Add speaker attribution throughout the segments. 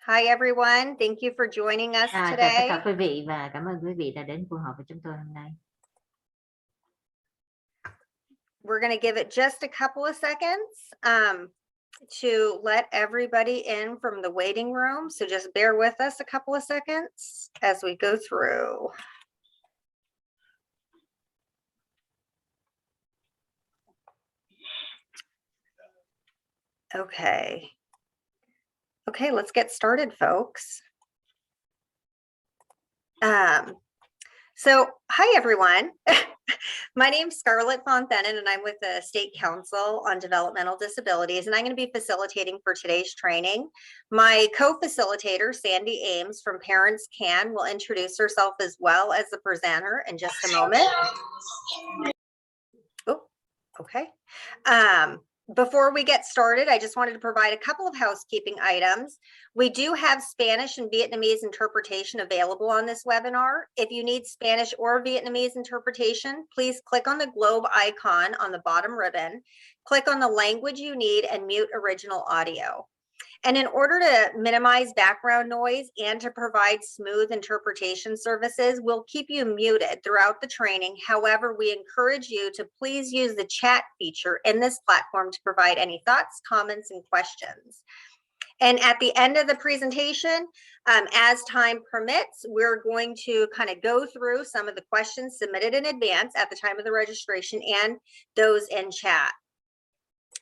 Speaker 1: Hi everyone, thank you for joining us
Speaker 2: Chào tất
Speaker 1: today.
Speaker 2: cả quý vị và cảm ơn quý vị đã đến buổi họp với chúng tôi hôm nay.
Speaker 1: We're going to give it just a couple of seconds to let everybody in from the waiting room. So just bear with us a couple of seconds as we go through. Okay, let's get started, folks. So hi everyone. My name's Scarlett Fonthenin and I'm with the State Council on Developmental Disabilities, and I'm going to be facilitating for today's training. My co-facilitator, Sandy Ames from Parents Can, will introduce herself as well as the presenter in just a moment. Oh, okay. Before we get started, I just wanted to provide a couple of housekeeping items. We do have Spanish and Vietnamese interpretation available on this webinar. If you need Spanish or Vietnamese interpretation, please click on the globe icon on the bottom ribbon, click on the language you need, and mute original audio. And in order to minimize background noise and to provide smooth interpretation services, we'll keep you muted throughout the training. However, we encourage you to please use the chat feature in this platform to provide any thoughts, comments, and questions. And at the end of the presentation, as time permits, we're going to kind of go through some of the questions submitted in advance at the time of the registration and those in chat.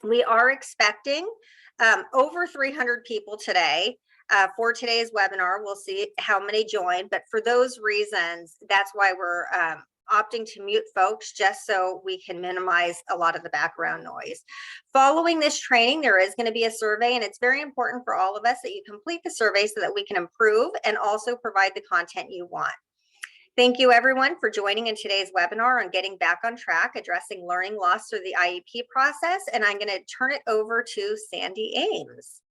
Speaker 1: We are expecting over 300 people today for today's webinar. We'll see how many join, but for those reasons, that's why we're opting to mute folks, just so we can minimize a lot of the background noise. Following this training, there is going to be a survey, and it's very important for all of us that you complete the survey so that we can improve and also provide the content you want. Thank you everyone for joining in today's webinar on getting back on track, addressing learning loss through the IEP process. And I'm going to turn it over to Sandy Ames.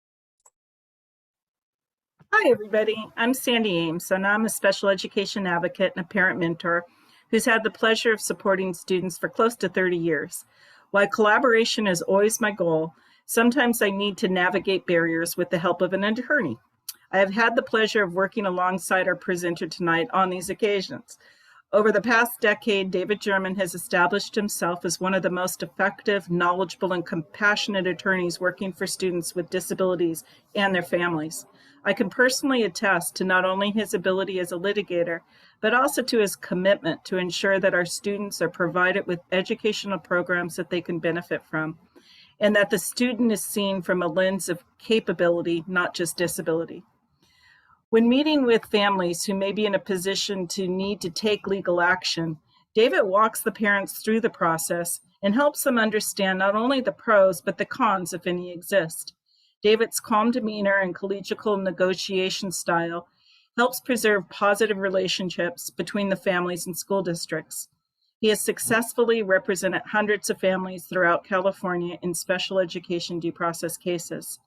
Speaker 3: Hi everybody, I'm Sandy Ames, and I'm a special education advocate and a parent mentor who's had the pleasure of supporting students for close to 30 years. While collaboration is always my goal, sometimes I need to navigate barriers with the help of an attorney. I have had the pleasure of working alongside our presenter tonight on these occasions. Over the past decade, David German has established himself as one of the most effective, knowledgeable, and compassionate attorneys working for students with disabilities and their families. I can personally attest to not only his ability as a litigator, but also to his commitment to ensure that our students are provided with educational programs that they can benefit from, and that the student is seen from a lens of capability, not just disability. When meeting with families who may be in a position to need to take legal action, David walks the parents through the process and helps them understand not only the pros, but the cons, if any exist. David's calm demeanor and collegial negotiation style helps preserve positive relationships between the families and school districts. He has successfully represented hundreds of families throughout California in special education due process cases.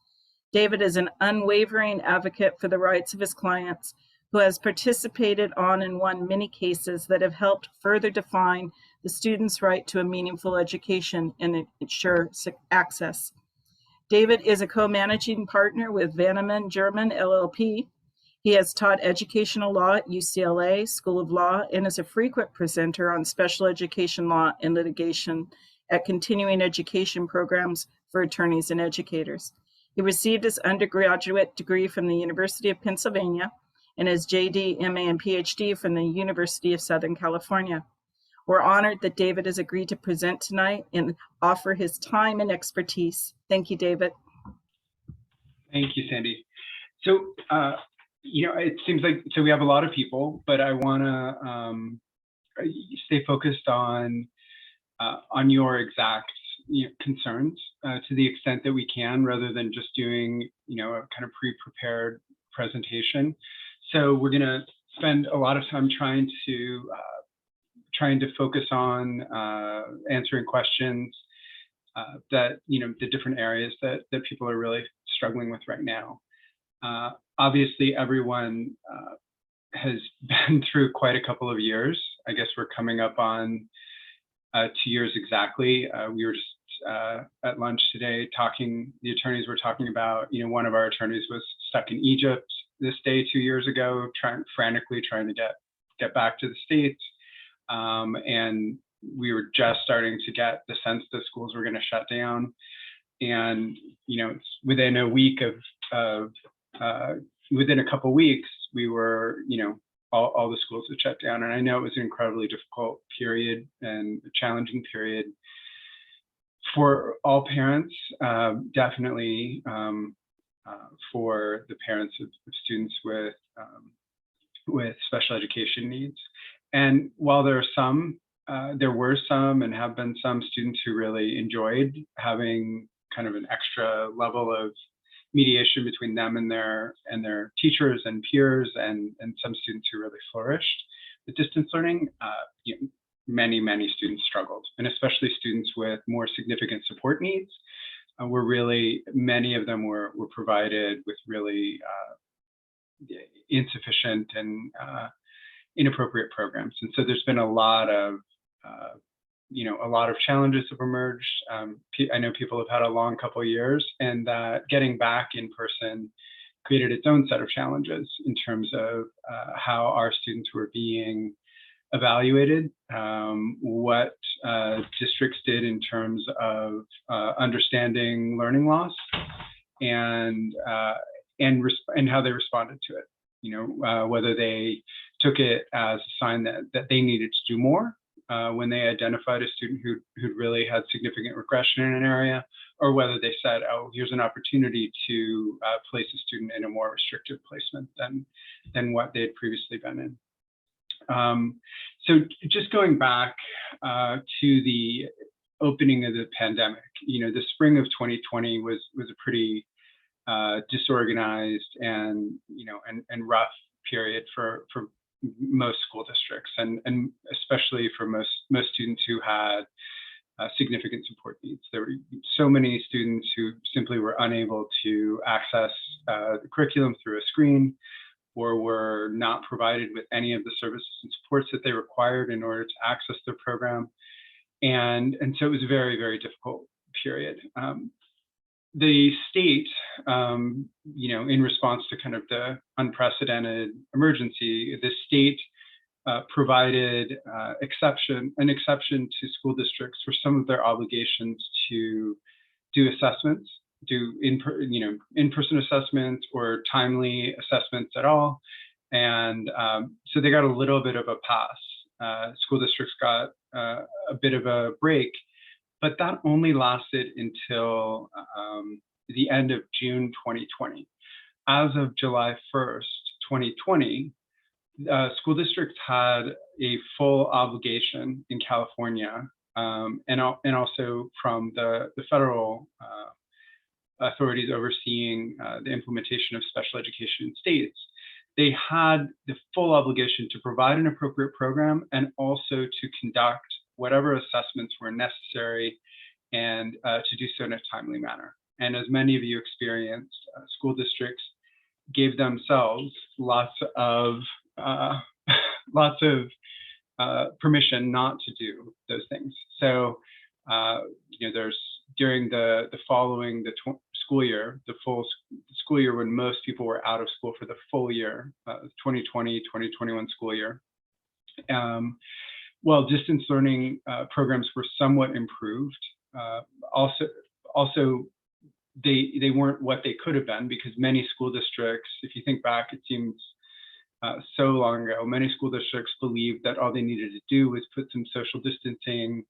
Speaker 3: David is an unwavering advocate for the rights of his clients, who has participated on and won many cases that have helped further define the student's right to a meaningful education and ensure access. David is a co-managing partner with Vanaman German LLP. He has taught educational law at UCLA School of Law and is a frequent presenter on special education law and litigation at continuing education programs for attorneys and educators. He received his undergraduate degree from the University of Pennsylvania and his JD, MA, and PhD from the University of Southern California. We're honored that David has agreed to present tonight and offer his time and expertise. Thank you, David.
Speaker 4: Thank you, Sandy. So, it seems like, we have a lot of people, but I want to stay focused on your exact concerns to the extent that we can, rather than just doing a kind of pre-prepared presentation. So we're going to spend a lot of time trying to focus on answering questions that the different areas that people are really struggling with right now. Obviously, everyone has been through quite a couple of years. I guess we're coming up on 2 years exactly. We were just at lunch today the attorneys were talking about, one of our attorneys was stuck in Egypt this day 2 years ago, frantically trying to get back to the States. And we were just starting to get the sense that schools were going to shut down. And, within a week within a couple weeks, we were, all the schools had shut down. And I know it was an incredibly difficult period and a challenging period for all parents, definitely for the parents of students with special education needs. And while there were some and have been some students who really enjoyed having kind of an extra level of mediation between them and their teachers and peers, and some students who really flourished with distance learning, many students struggled, and especially students with more significant support needs. Many of them were provided with really insufficient and inappropriate programs. And so there's been a lot of challenges have emerged. I know people have had a long couple of years, and that getting back in person created its own set of challenges in terms of how our students were being evaluated, what districts did in terms of understanding learning loss, and how they responded to it. Whether they took it as a sign that they needed to do more when they identified a student who'd really had significant regression in an area, or whether they said, "Oh, here's an opportunity to place a student in a more restrictive placement than what they had previously been in." So just going back to the opening of the pandemic, the spring of 2020 was a pretty disorganized and rough period for most school districts, and especially for most students who had significant support needs. There were so many students who simply were unable to access the curriculum through a screen, or were not provided with any of the services and supports that they required in order to access their program. And so it was a very, very difficult period. The state, in response to kind of the unprecedented emergency, the state provided an exception to school districts for some of their obligations to do assessments, do in-person assessments or timely assessments at all. And so they got a little bit of a pass. School districts got a bit of a break, but that only lasted until the end of June 2020. As of July 1st, 2020, school districts had a full obligation in California, and also from the federal authorities overseeing the implementation of special education in states. They had the full obligation to provide an appropriate program, and also to conduct whatever assessments were necessary, and to do so in a timely manner. And as many of you experienced, school districts gave themselves lots of permission not to do those things. So there's during the following school year, the full school year when most people were out of school for the full year, 2020-2021 school year. While distance learning programs were somewhat improved, also they weren't what they could have been, because many school districts, if you think back, it seems so long ago, many school districts believed that all they needed to do was put some social distancing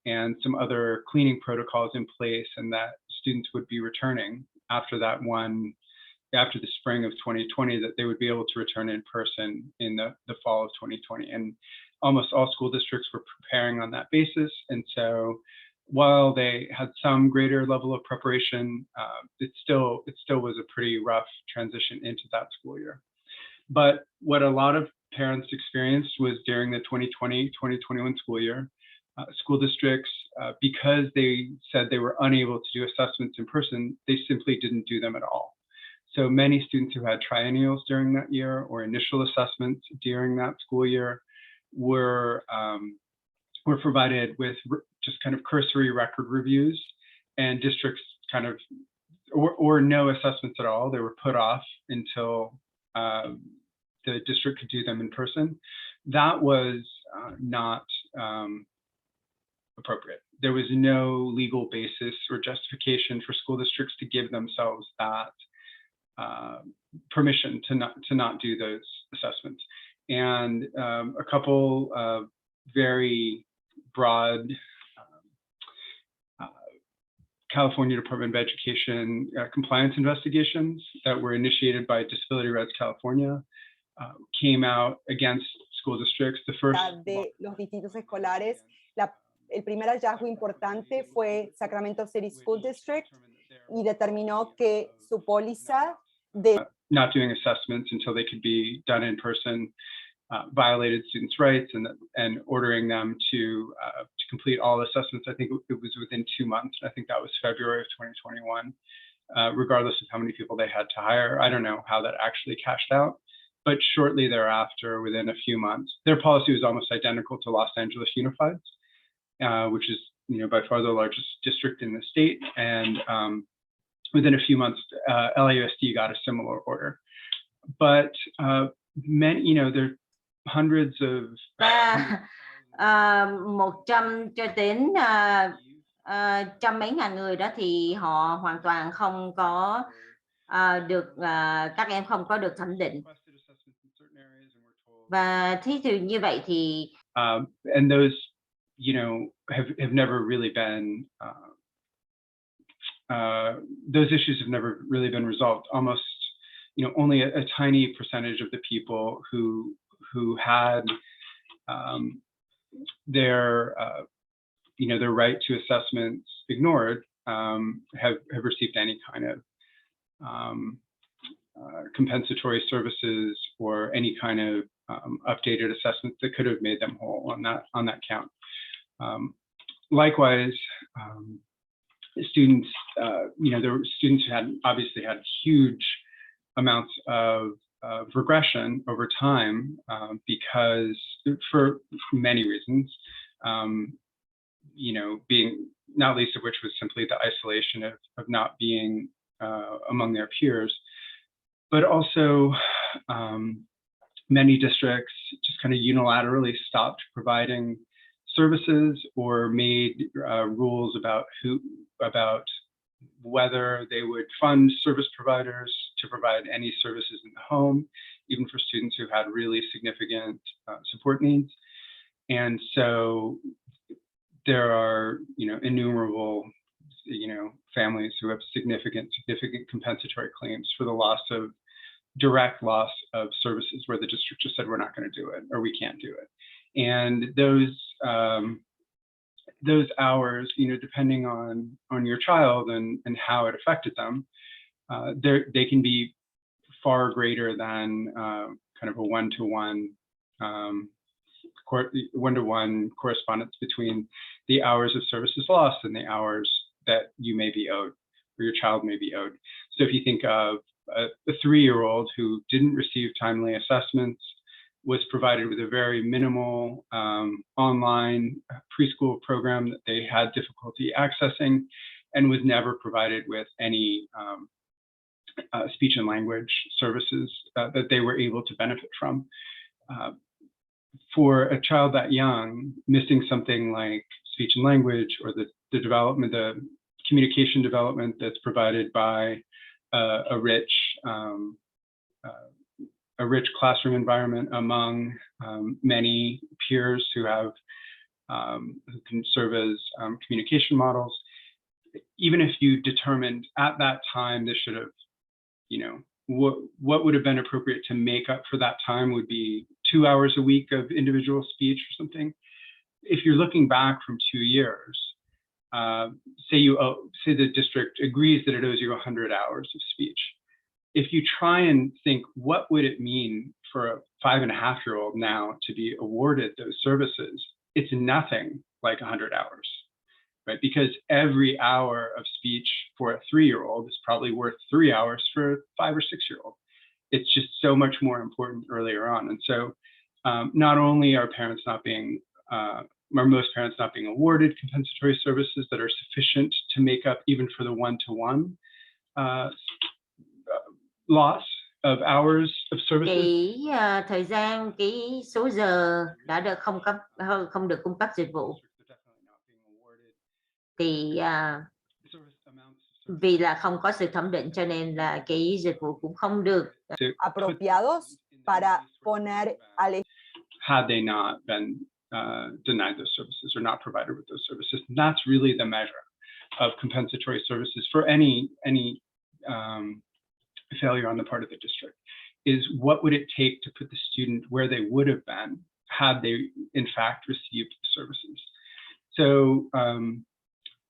Speaker 4: and some other cleaning protocols in place, and that students would be returning after the spring of 2020, that they would be able to return in person in the fall of 2020. And almost all school districts were preparing on that basis. And so while they had some greater level of preparation, it still was a pretty rough transition into that school year. But what a lot of parents experienced was during the 2020-2021 school year, school districts, because they said they were unable to do assessments in person, they simply didn't do them at all. So many students who had triennials during that year, or initial assessments during that school year, were provided with just kind of cursory record reviews and districts kind of, or no assessments at all. They were put off until the district could do them in person. That was not appropriate. There was no legal basis or justification for school districts to give themselves that permission to not do those assessments. And a couple of very broad California Department of Education compliance investigations that were initiated by Disability Rights California came out against school districts. The first
Speaker 5: de los distritos escolares. El primer hallazgo importante fue Sacramento City School District y determinó que su póliza de
Speaker 4: not doing assessments until they could be done in person violated students' rights, and ordering them to complete all assessments. I think it was within 2 months. I think that was February of 2021, regardless of how many people they had to hire. I don't know how that actually cashed out, but shortly thereafter, within a few months, their policy was almost identical to Los Angeles Unified's, which is, you know, by far the largest district in the state. And within a few months, LAUSD got a similar order. But many, you know, there are hundreds of
Speaker 2: và 100 cho đến trăm mấy ngàn người đó thì họ hoàn toàn không có được, các em không có được thẩm định. Và thí dụ như vậy thì
Speaker 4: and those, you know, have never really been those issues have never really been resolved. Almost, you know, only a tiny percentage of the people who had their you know, their right to assessments ignored have received any kind of compensatory services or any kind of updated assessments that could have made them whole on that count. Likewise, students, you know, there were students who obviously had huge amounts of regression over time because, for many reasons, you know, being not least of which was simply the isolation of not being among their peers, but also many districts just kind of unilaterally stopped providing services or made rules about whether they would fund service providers to provide any services in the home, even for students who had really significant support needs. And so there are, you know, innumerable, you know, families who have significant compensatory claims for the direct loss of services where the district just said, we're not going to do it, or we can't do it. And those hours, you know, depending on your child and how it affected them, they can be far greater than kind of a one-to-one correspondence between the hours of services lost and the hours that you may be owed, or your child may be owed. So if you think of a 3-year-old who didn't receive timely assessments, was provided with a very minimal online preschool program that they had difficulty accessing, and was never provided with any speech and language services that they were able to benefit from. For a child that young, missing something like speech and language, or the communication development that's provided by a rich classroom environment among many peers who can serve as communication models. Even if you determined at that time this should have, you know, what would have been appropriate to make up for that time would be 2 hours a week of individual speech or something. If you're looking back from 2 years, say the district agrees that it owes you 100 hours of speech. If you try and think, what would it mean for a 5.5-year-old now to be awarded those services? It's nothing like 100 hours, right? Because every hour of speech for a 3-year-old is probably worth 3 hours for a 5 or 6-year-old. It's just so much more important earlier on. And so not only are parents not being are most parents not being awarded compensatory services that are sufficient to make up even for the one-to-one loss of hours of services?
Speaker 2: Thời gian, số giờ đã được không được cung cấp dịch vụ thì vì là không có sự thẩm định cho nên là cái dịch vụ cũng không được
Speaker 5: apropiados para poner al
Speaker 4: had they not been denied those services or not provided with those services. And that's really the measure of compensatory services for any failure on the part of the district, is what would it take to put the student where they would have been had they in fact received the services. So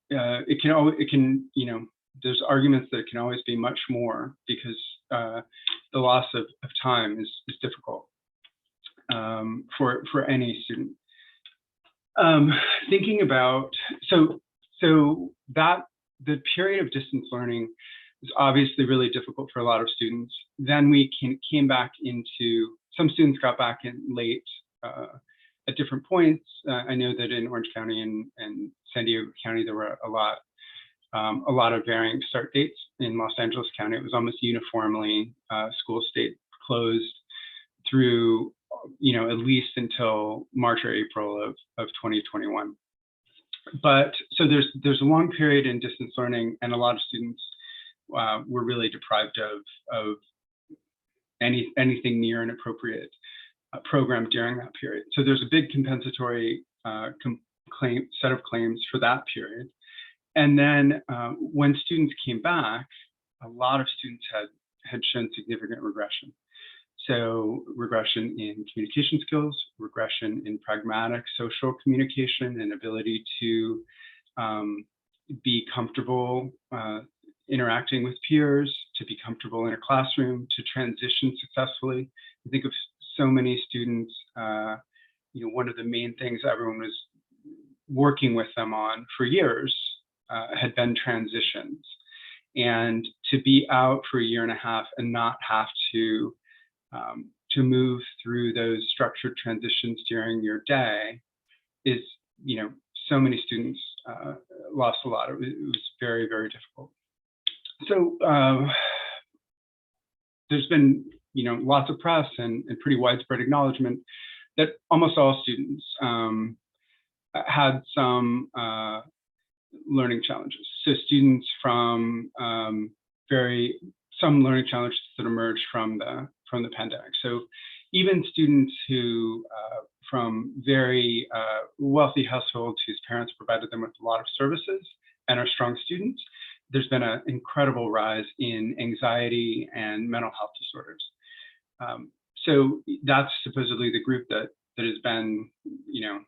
Speaker 4: it can, you know, there's arguments that it can always be much more because the loss of time is difficult for any student. Thinking about, so that the period of distance learning is obviously really difficult for a lot of students. Then we came back into, some students got back in late at different points. I know that in Orange County and San Diego County, there were a lot of varying start dates. In Los Angeles County, it was almost uniformly schools stayed closed through, you know, at least until March or April of 2021. But so there's a long period in distance learning, and a lot of students were really deprived of anything near an appropriate program during that period. So there's a big compensatory set of claims for that period. And then when students came back, a lot of students had shown significant regression. So regression in communication skills, regression in pragmatic social communication and ability to be comfortable interacting with peers, to be comfortable in a classroom, to transition successfully. I think of so many students, you know, one of the main things everyone was working with them on for years had been transitions. And to be out for a year and a half and not have to move through those structured transitions during your day is, you know, so many students lost a lot. It was very, very difficult. So there's been, you know, lots of press and pretty widespread acknowledgement that almost all students had some learning challenges. So students from some learning challenges that emerged from the pandemic. So even students who from very wealthy households whose parents provided them with a lot of services and are strong students, there's been an incredible rise in anxiety and mental health disorders. So that's supposedly the group that has been, you know,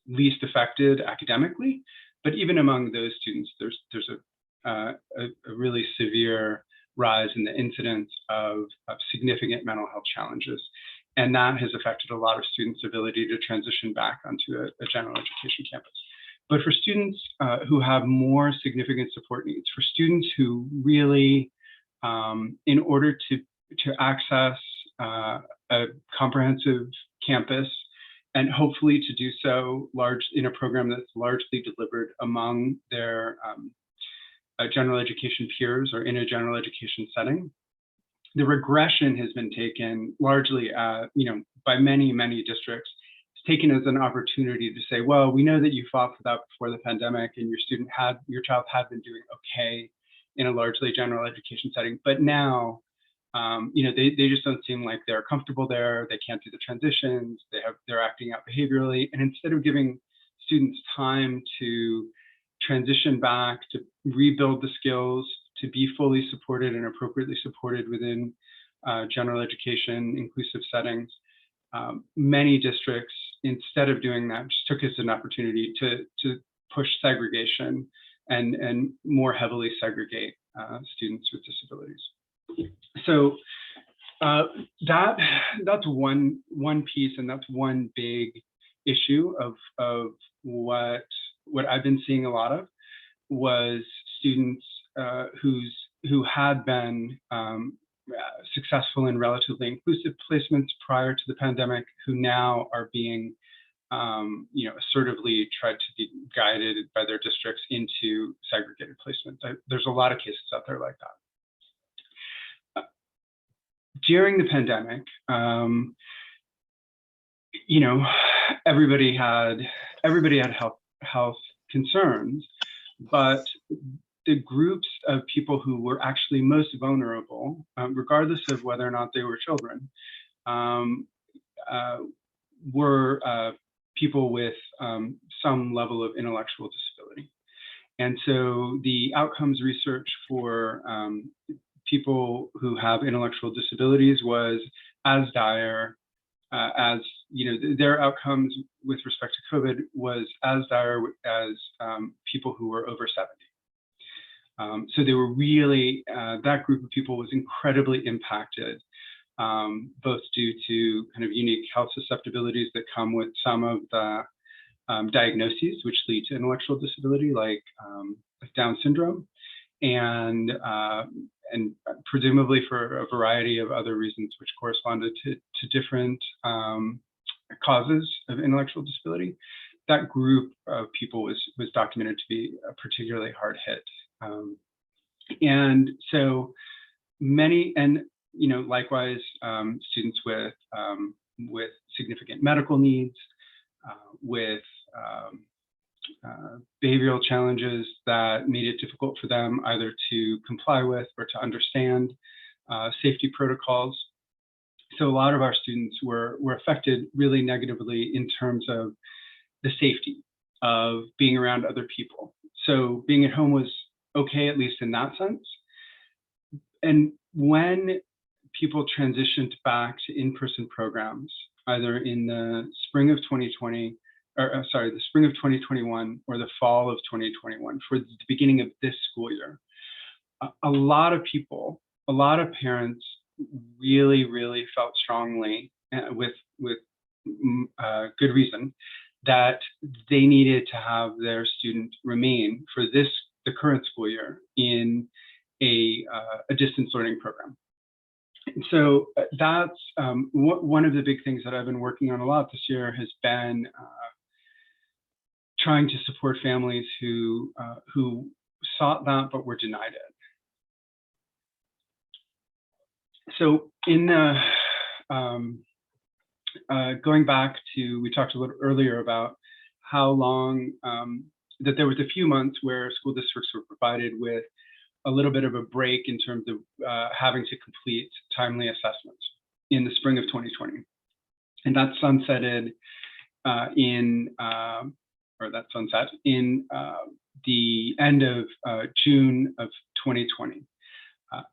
Speaker 4: least affected academically. But even among those students, there's a really severe rise in the incidence of significant mental health challenges. And that has affected a lot of students' ability to transition back onto a general education campus. But for students who have more significant support needs, for students who really, in order to access a comprehensive campus, and hopefully to do so in a program that's largely delivered among their general education peers or in a general education setting, the regression has been taken largely, you know, by many, many districts. It's taken as an opportunity to say, well, we know that you fought for that before the pandemic, and your child had been doing okay in a largely general education setting, but now, you know, they just don't seem like they're comfortable there. They can't do the transitions. They're acting out behaviorally, and instead of giving students time to transition back, to rebuild the skills, to be fully supported and appropriately supported within general education inclusive settings, many districts, instead of doing that, just took as an opportunity to push segregation and more heavily segregate students with disabilities. So that's one piece, and that's one big issue of what I've been seeing a lot of was students who had been successful in relatively inclusive placements prior to the pandemic, who now are being assertively tried to be guided by their districts into segregated placement. There's a lot of cases out there like that. During the pandemic, everybody had health concerns, but the groups of people who were actually most vulnerable, regardless of whether or not they were children, were people with some level of intellectual disability. And so the outcomes research for people who have intellectual disabilities was as dire as, their outcomes with respect to COVID was as dire as people who were over 70. So they were really, that group of people was incredibly impacted, both due to kind of unique health susceptibilities that come with some of the diagnoses which lead to intellectual disability, like Down syndrome, and presumably for a variety of other reasons which corresponded to different causes of intellectual disability. That group of people was documented to be particularly hard hit. And so many, and likewise, students with significant medical needs, with behavioral challenges that made it difficult for them either to comply with or to understand safety protocols. So a lot of our students were affected really negatively in terms of the safety of being around other people. So being at home was okay, at least in that sense. And when people transitioned back to in-person programs, either in the spring of 2020, or sorry, the spring of 2021 or the fall of 2021 for the beginning of this school year, a lot of people, a lot of parents really, really felt strongly, with good reason, that they needed to have their student remain for the current school year in a distance learning program. And so that's one of the big things that I've been working on a lot this year has been trying to support families who sought that but were denied it. So in going back to, we talked a little earlier about how long, that there was a few months where school districts were provided with a little bit of a break in terms of having to complete timely assessments in the spring of 2020. And that sunsetted in the end of June of 2020.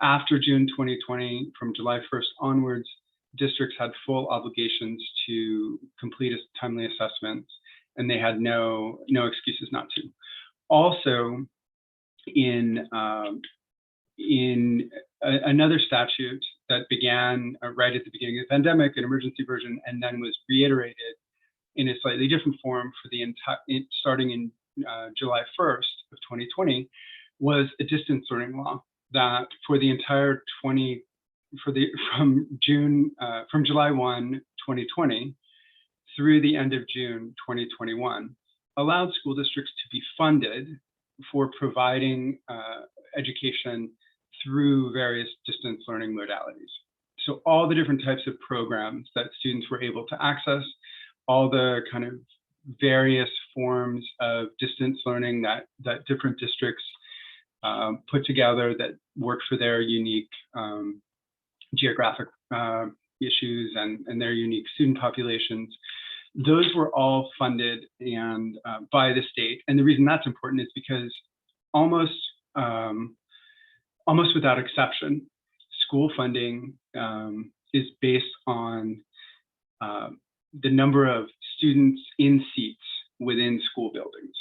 Speaker 4: After June 2020, from July 1st onwards, districts had full obligations to complete timely assessments, and they had no excuses not to. Also, in another statute that began right at the beginning of the pandemic, an emergency version, and then was reiterated in a slightly different form for the starting in July 1st of 2020, was a distance learning law that for the entire from July 1, 2020 through the end of June 2021 allowed school districts to be funded for providing education through various distance learning modalities. So all the different types of programs that students were able to access, all the kind of various forms of distance learning that different districts put together that work for their unique geographic issues and their unique student populations. Those were all funded and by the state. And the reason that's important is because almost without exception, school funding is based on the number of students in seats within school buildings,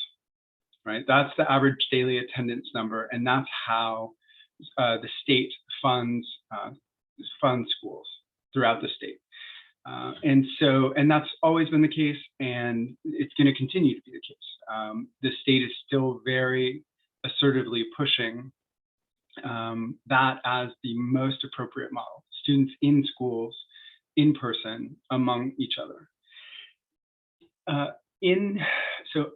Speaker 4: right? That's the average daily attendance number, and that's how the state funds schools throughout the state. And that's always been the case, and it's going to continue to be the case. The state is still very assertively pushing that as the most appropriate model. Students in schools, in person, among each other. So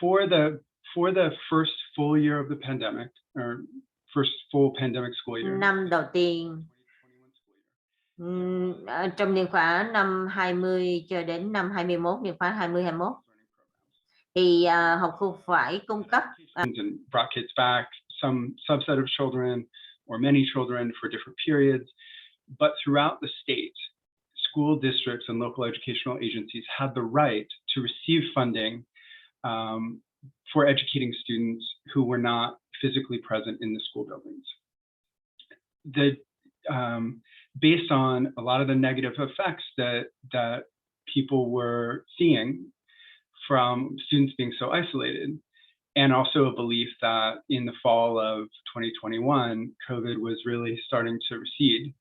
Speaker 4: for the first full year of the pandemic, or first full pandemic school year,
Speaker 2: năm đầu tiên trong niên khóa năm 20 cho đến năm 21, niên khóa 20-21 thì học khu phải cung cấp
Speaker 4: and brought kids back, some subset of children or many children for different periods. But throughout the state, school districts and local educational agencies had the right to receive funding for educating students who were not physically present in the school buildings. Based on a lot of the negative effects that people were seeing from students being so isolated, and also a belief that in the fall of 2021, COVID was really starting to recede,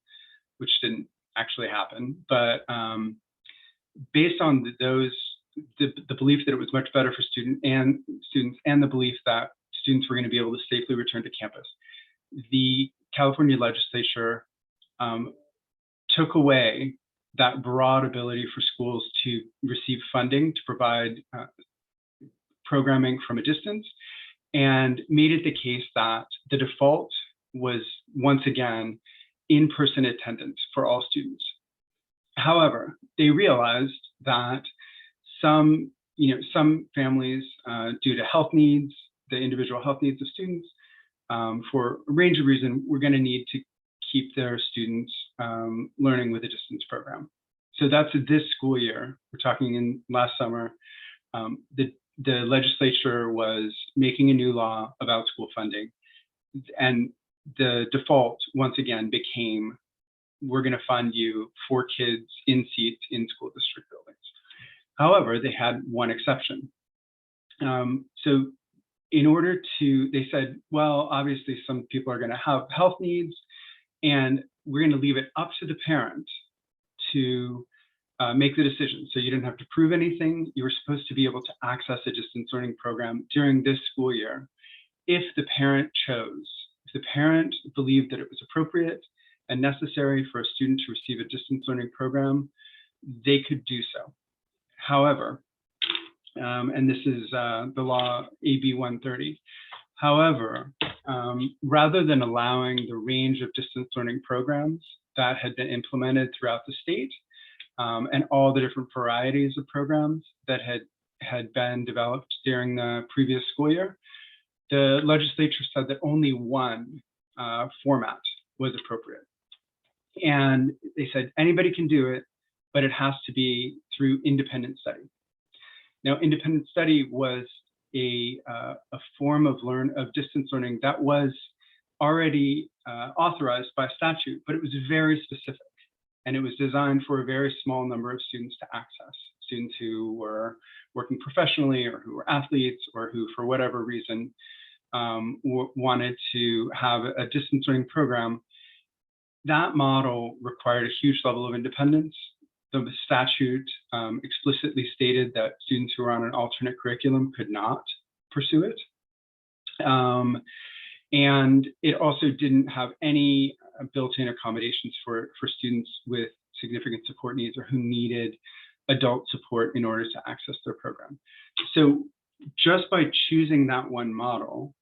Speaker 4: which didn't actually happen. But based on the belief that it was much better for students and the belief that students were going to be able to safely return to campus, the California legislature took away that broad ability for schools to receive funding to provide programming from a distance, and made it the case that the default was once again in-person attendance for all students. However, they realized that some families, due to health needs, the individual health needs of students, for a range of reasons, were going to need to keep their students learning with a distance program. So that's this school year. We're talking in last summer. The legislature was making a new law about school funding, and the default once again became, we're going to fund you for kids in seats in school district buildings. However, they had one exception. So in order to, they said, well, obviously some people are going to have health needs, and we're going to leave it up to the parent to make the decision. So you didn't have to prove anything. You were supposed to be able to access a distance learning program during this school year if the parent chose. If the parent believed that it was appropriate and necessary for a student to receive a distance learning program, they could do so. However, and this is the law AB 130. However, rather than allowing the range of distance learning programs that had been implemented throughout the state, and all the different varieties of programs that had been developed during the previous school year, the legislature said that only one format was appropriate. And they said anybody can do it, but it has to be through independent study. Now, independent study was a form of distance learning that was already authorized by statute, but it was very specific. And it was designed for a very small number of students to access, students who were working professionally or who were athletes or who, for whatever reason, wanted to have a distance learning program. That model required a huge level of independence. The statute explicitly stated that students who were on an alternate curriculum could not pursue it. And it also didn't have any built-in accommodations for students with significant support needs or who needed adult support in order to access their program. So just by choosing that one model,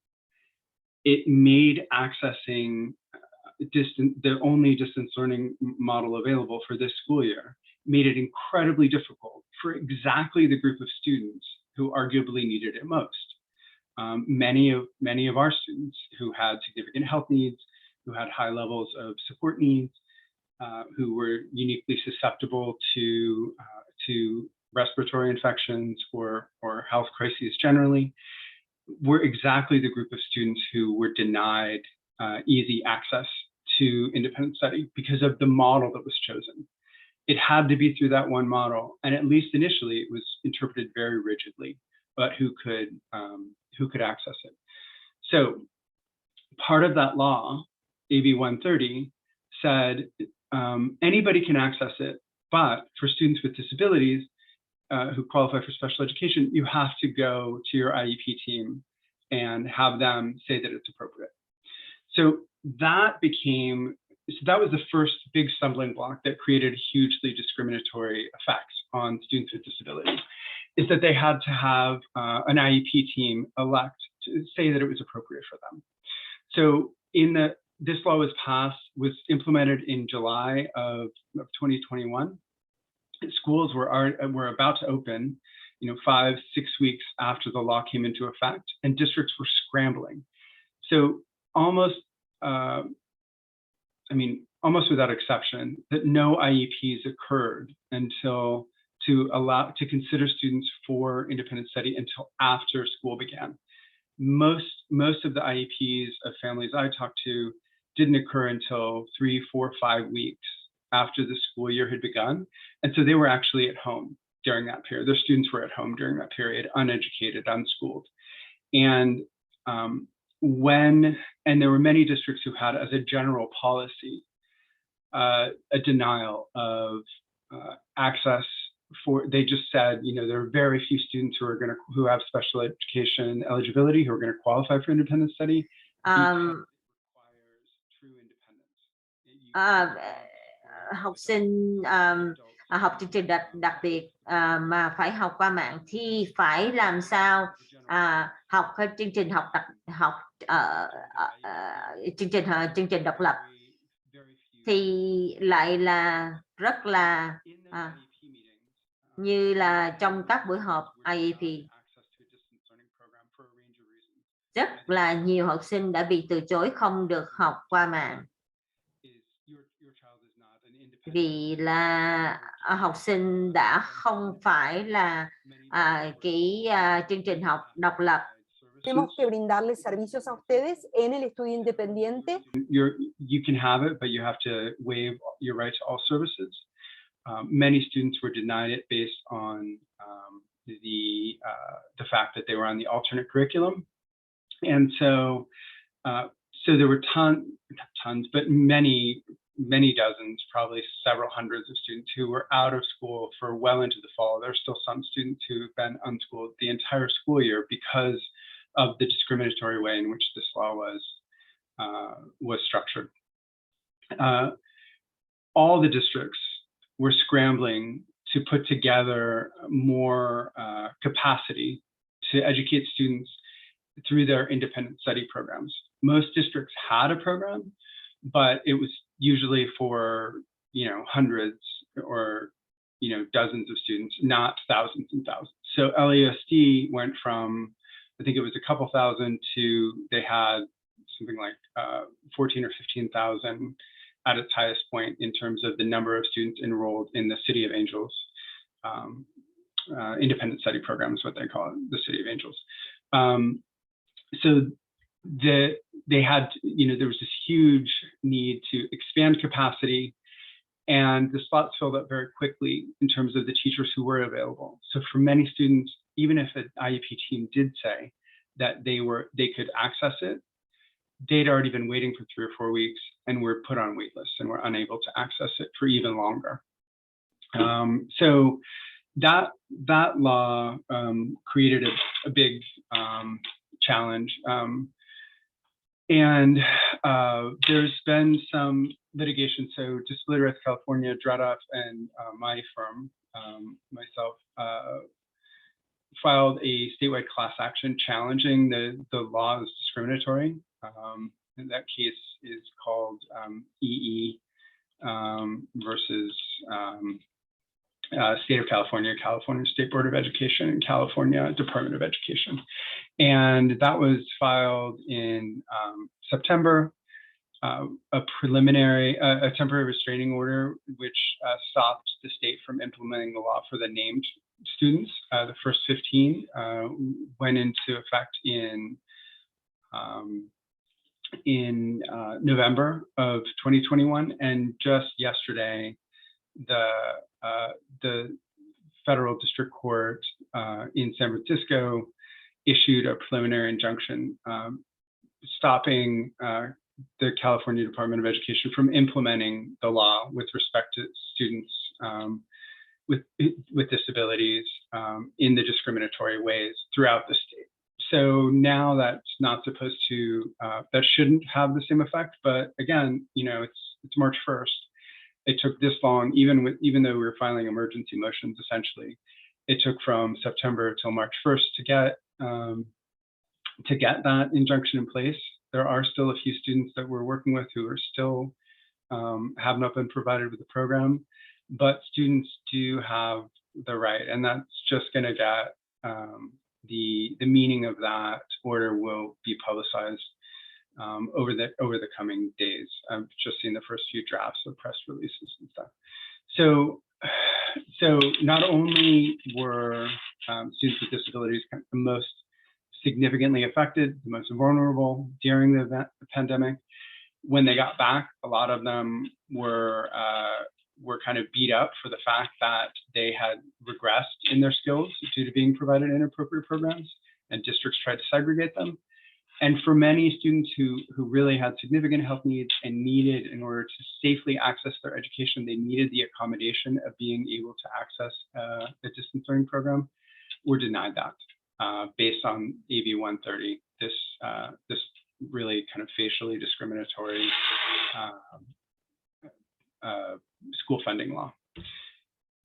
Speaker 4: it made accessing the only distance learning model available for this school year, made it incredibly difficult for exactly the group of students who arguably needed it most. Many of our students who had significant health needs, who had high levels of support needs, who were uniquely susceptible to respiratory infections or health crises generally, were exactly the group of students who were denied easy access to independent study because of the model that was chosen. It had to be through that one model, and at least initially it was interpreted very rigidly, but who could access it. So part of that law, AB 130, said anybody can access it, but for students with disabilities who qualify for special education, you have to go to your IEP team and have them say that it's appropriate. So that was the first big stumbling block that created hugely discriminatory effects on students with disabilities. is that they had to have an IEP team elect to say that it was appropriate for them. So this law was implemented in July of 2021. Schools were about to open, 5-6 weeks after the law came into effect, and districts were scrambling. So almost without exception, that no IEPs occurred until to consider students for independent study until after school began. Most of the IEPs of families I talked to didn't occur until 3, 4, 5 weeks after the school year had begun. And so they were actually at home during that period. Their students were at home during that period, uneducated, unschooled. And there were many districts who had, as a general policy, a denial of access they just said, there are very few students who have special education eligibility who are going to qualify for independent study.
Speaker 2: Học sinh học chương trình đặc biệt mà phải học qua mạng thì phải làm sao học chương trình chương trình độc lập thì lại là rất là như là trong các buổi họp IEP, rất là nhiều học sinh đã bị từ chối không được học qua mạng vì là học sinh đã không phải là chương trình học độc lập.
Speaker 5: Tenemos que brindarles servicios a ustedes en el estudio independiente.
Speaker 4: You can have it, but you have to waive your right to all services. Many students were denied it based on the fact that they were on the alternate curriculum, and so there were tons, but many dozens, probably several hundreds of students who were out of school for well into the fall. There are still some students who have been unschooled the entire school year because of the discriminatory way in which this law was structured. All the districts were scrambling to put together more capacity to educate students through their independent study programs. Most districts had a program, but it was usually for hundreds or dozens of students, not thousands and thousands. So LAUSD went from, I think it was a couple thousand to they had something like 14 or 15,000 at its highest point in terms of the number of students enrolled in the City of Angels independent study program is what they call it, the City of Angels. So they had, there was this huge need to expand capacity, and the spots filled up very quickly in terms of the teachers who were available. So for many students, even if an IEP team did say that they could access it, they'd already been waiting for 3 or 4 weeks and were put on wait lists and were unable to access it for even longer. So that law created a big challenge. And there's been some litigation. So Disability Rights California, DREDUP, and my firm, myself, filed a statewide class action challenging the law as discriminatory. And that case is called EE versus State of California, California State Board of Education, and California Department of Education. And that was filed in September. A temporary restraining order, which stopped the state from implementing the law for the named students. The first 15 went into effect in November of 2021, and just yesterday, the federal district court in San Francisco issued a preliminary injunction stopping the California Department of Education from implementing the law with respect to students with disabilities in the discriminatory ways throughout the state. So now that's not supposed to, that shouldn't have the same effect. But again, it's March 1st. It took this long, even though we were filing emergency motions, essentially. It took from September till March 1st to get that injunction in place. There are still a few students that we're working with who are still have not been provided with the program, but students do have the right, and that's just going to get the meaning of that order will be publicized over the coming days. I've just seen the first few drafts of press releases and stuff. So not only were students with disabilities kind of the most significantly affected, the most vulnerable during the pandemic, when they got back, a lot of them were kind of beat up for the fact that they had regressed in their skills due to being provided inappropriate programs, and districts tried to segregate them. And for many students who really had significant health needs and needed, in order to safely access their education, they needed the accommodation of being able to access a distance learning program, were denied that based on AB 130, this really kind of facially discriminatory school funding law.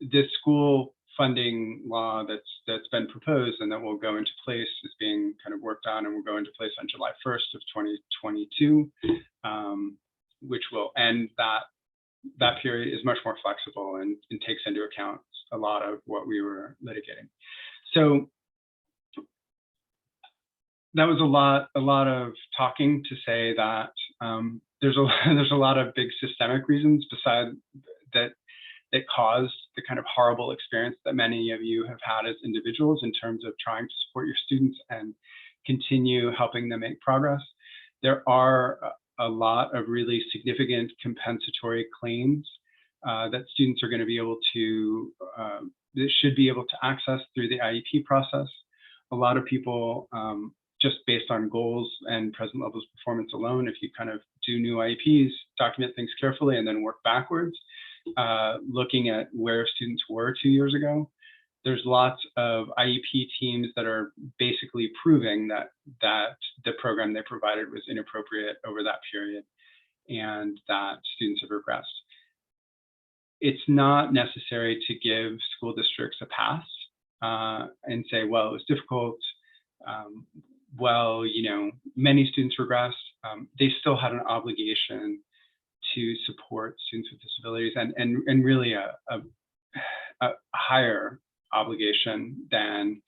Speaker 4: This school funding law that's been proposed and that will go into place is being kind of worked on and will go into place on July 1st of 2022, which will end that period, is much more flexible and takes into account a lot of what we were litigating. So that was a lot of talking to say that there's a lot of big systemic reasons beside that caused the kind of horrible experience that many of you have had as individuals in terms of trying to support your students and continue helping them make progress. There are a lot of really significant compensatory claims that students are going to be able to, that should be able to access through the IEP process. A lot of people, just based on goals and present levels of performance alone, if you kind of do new IEPs, document things carefully, and then work backwards, looking at where students were 2 years ago, there's lots of IEP teams that are basically proving that the program they provided was inappropriate over that period and that students have regressed. It's not necessary to give school districts a pass and say, well, it was difficult. Well, you know, many students regressed. They still had an obligation to support students with disabilities and really a higher obligation than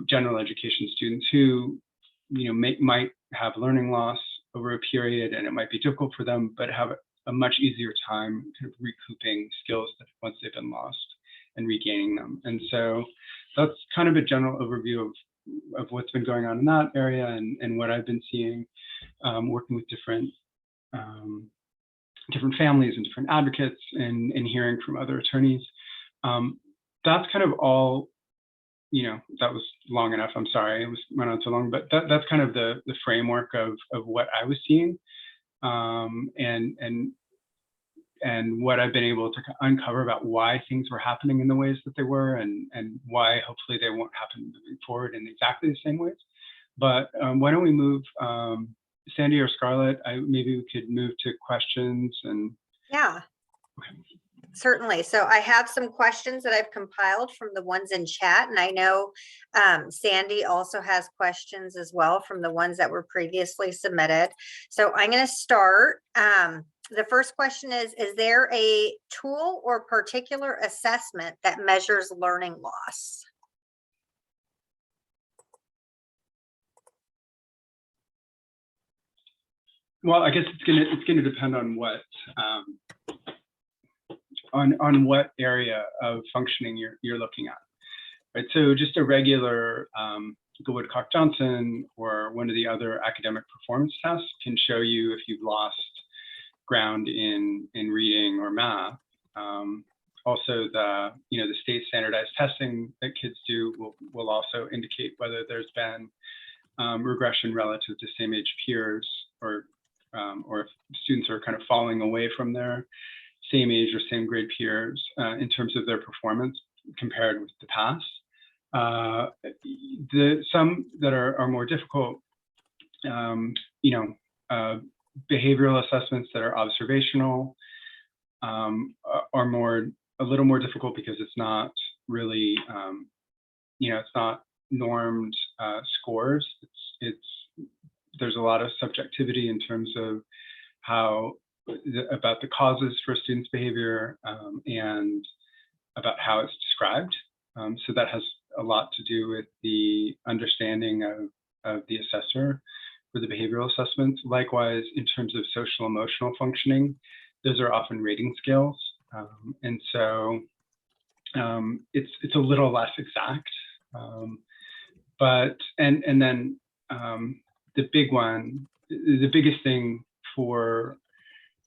Speaker 4: general education students who, you know, might have learning loss over a period and it might be difficult for them, but have a much easier time kind of recouping skills that once they've been lost and regaining them. And so that's kind of a general overview of what's been going on in that area and what I've been seeing working with different families and different advocates and hearing from other attorneys. That's kind of all, you know, that was long enough. I'm sorry, it went on so long, but that's kind of the framework of what I was seeing and what I've been able to uncover about why things were happening in the ways that they were and why hopefully they won't happen moving forward in exactly the same ways. But why don't we move, Sandy or Scarlett, maybe we could move to questions and.
Speaker 1: Yeah,
Speaker 4: Okay.
Speaker 1: Certainly. So I have some questions that I've compiled from the ones in chat, and I know Sandy also has questions as well from the ones that were previously submitted. So I'm going to start. The first question is there a tool or particular assessment that measures learning loss?
Speaker 4: Well, I guess it's gonna depend on what on what area of functioning you're looking at, right? So just a regular Goodwood-Cock-Johnson or one of the other academic performance tests can show you if you've lost ground in reading or math. Also, the state standardized testing that kids do will also indicate whether there's been regression relative to same age peers or if students are kind of falling away from their same age or same grade peers in terms of their performance compared with the past. Some that are more difficult, behavioral assessments that are observational are a little more difficult because it's not really, it's not normed scores. There's a lot of subjectivity in terms of about the causes for a student's behavior and about how it's described. So that has a lot to do with the understanding of the assessor for the behavioral assessments. Likewise, in terms of social emotional functioning, those are often rating scales. And so it's a little less exact. And then the biggest thing for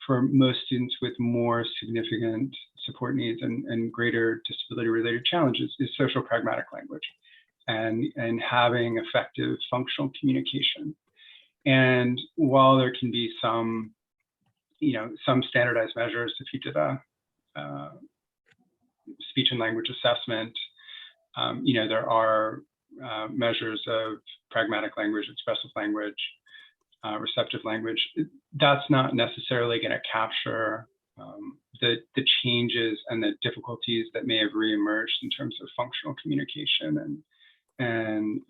Speaker 4: most students with more significant support needs and greater disability-related challenges is social pragmatic language and having effective functional communication. And while there can be some standardized measures, if you did a speech and language assessment, there are measures of pragmatic language, expressive language, receptive language. That's not necessarily going to capture the changes and the difficulties that may have reemerged in terms of functional communication and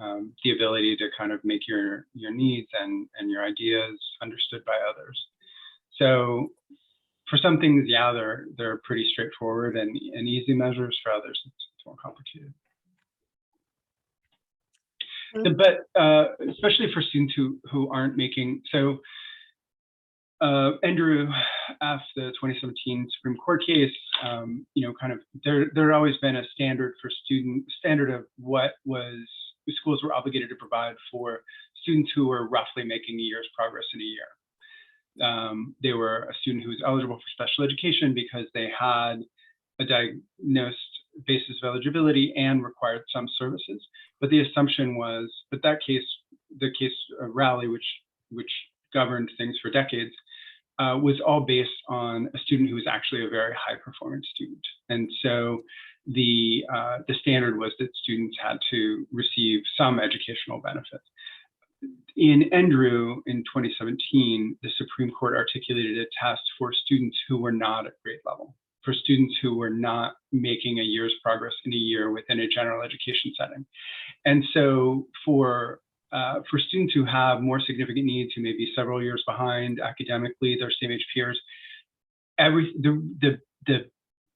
Speaker 4: the ability to kind of make your needs and your ideas understood by others. So for some things, yeah, they're pretty straightforward and easy measures. For others, it's more complicated. But especially for students who aren't making, so Andrew, after the 2017 Supreme Court case, kind of there had always been a standard of what schools were obligated to provide for students who were roughly making a year's progress in a year. They were a student who was eligible for special education because they had a diagnosed basis of eligibility and required some services. But the assumption was, but the case Rowley, which governed things for decades, was all based on a student who was actually a very high performance student. And so the standard was that students had to receive some educational benefits. In Andrew in 2017, the Supreme Court articulated a test for students who were not at grade level, for students who were not making a year's progress in a year within a general education setting. And so for students who have more significant needs, who may be several years behind academically, their same age peers, the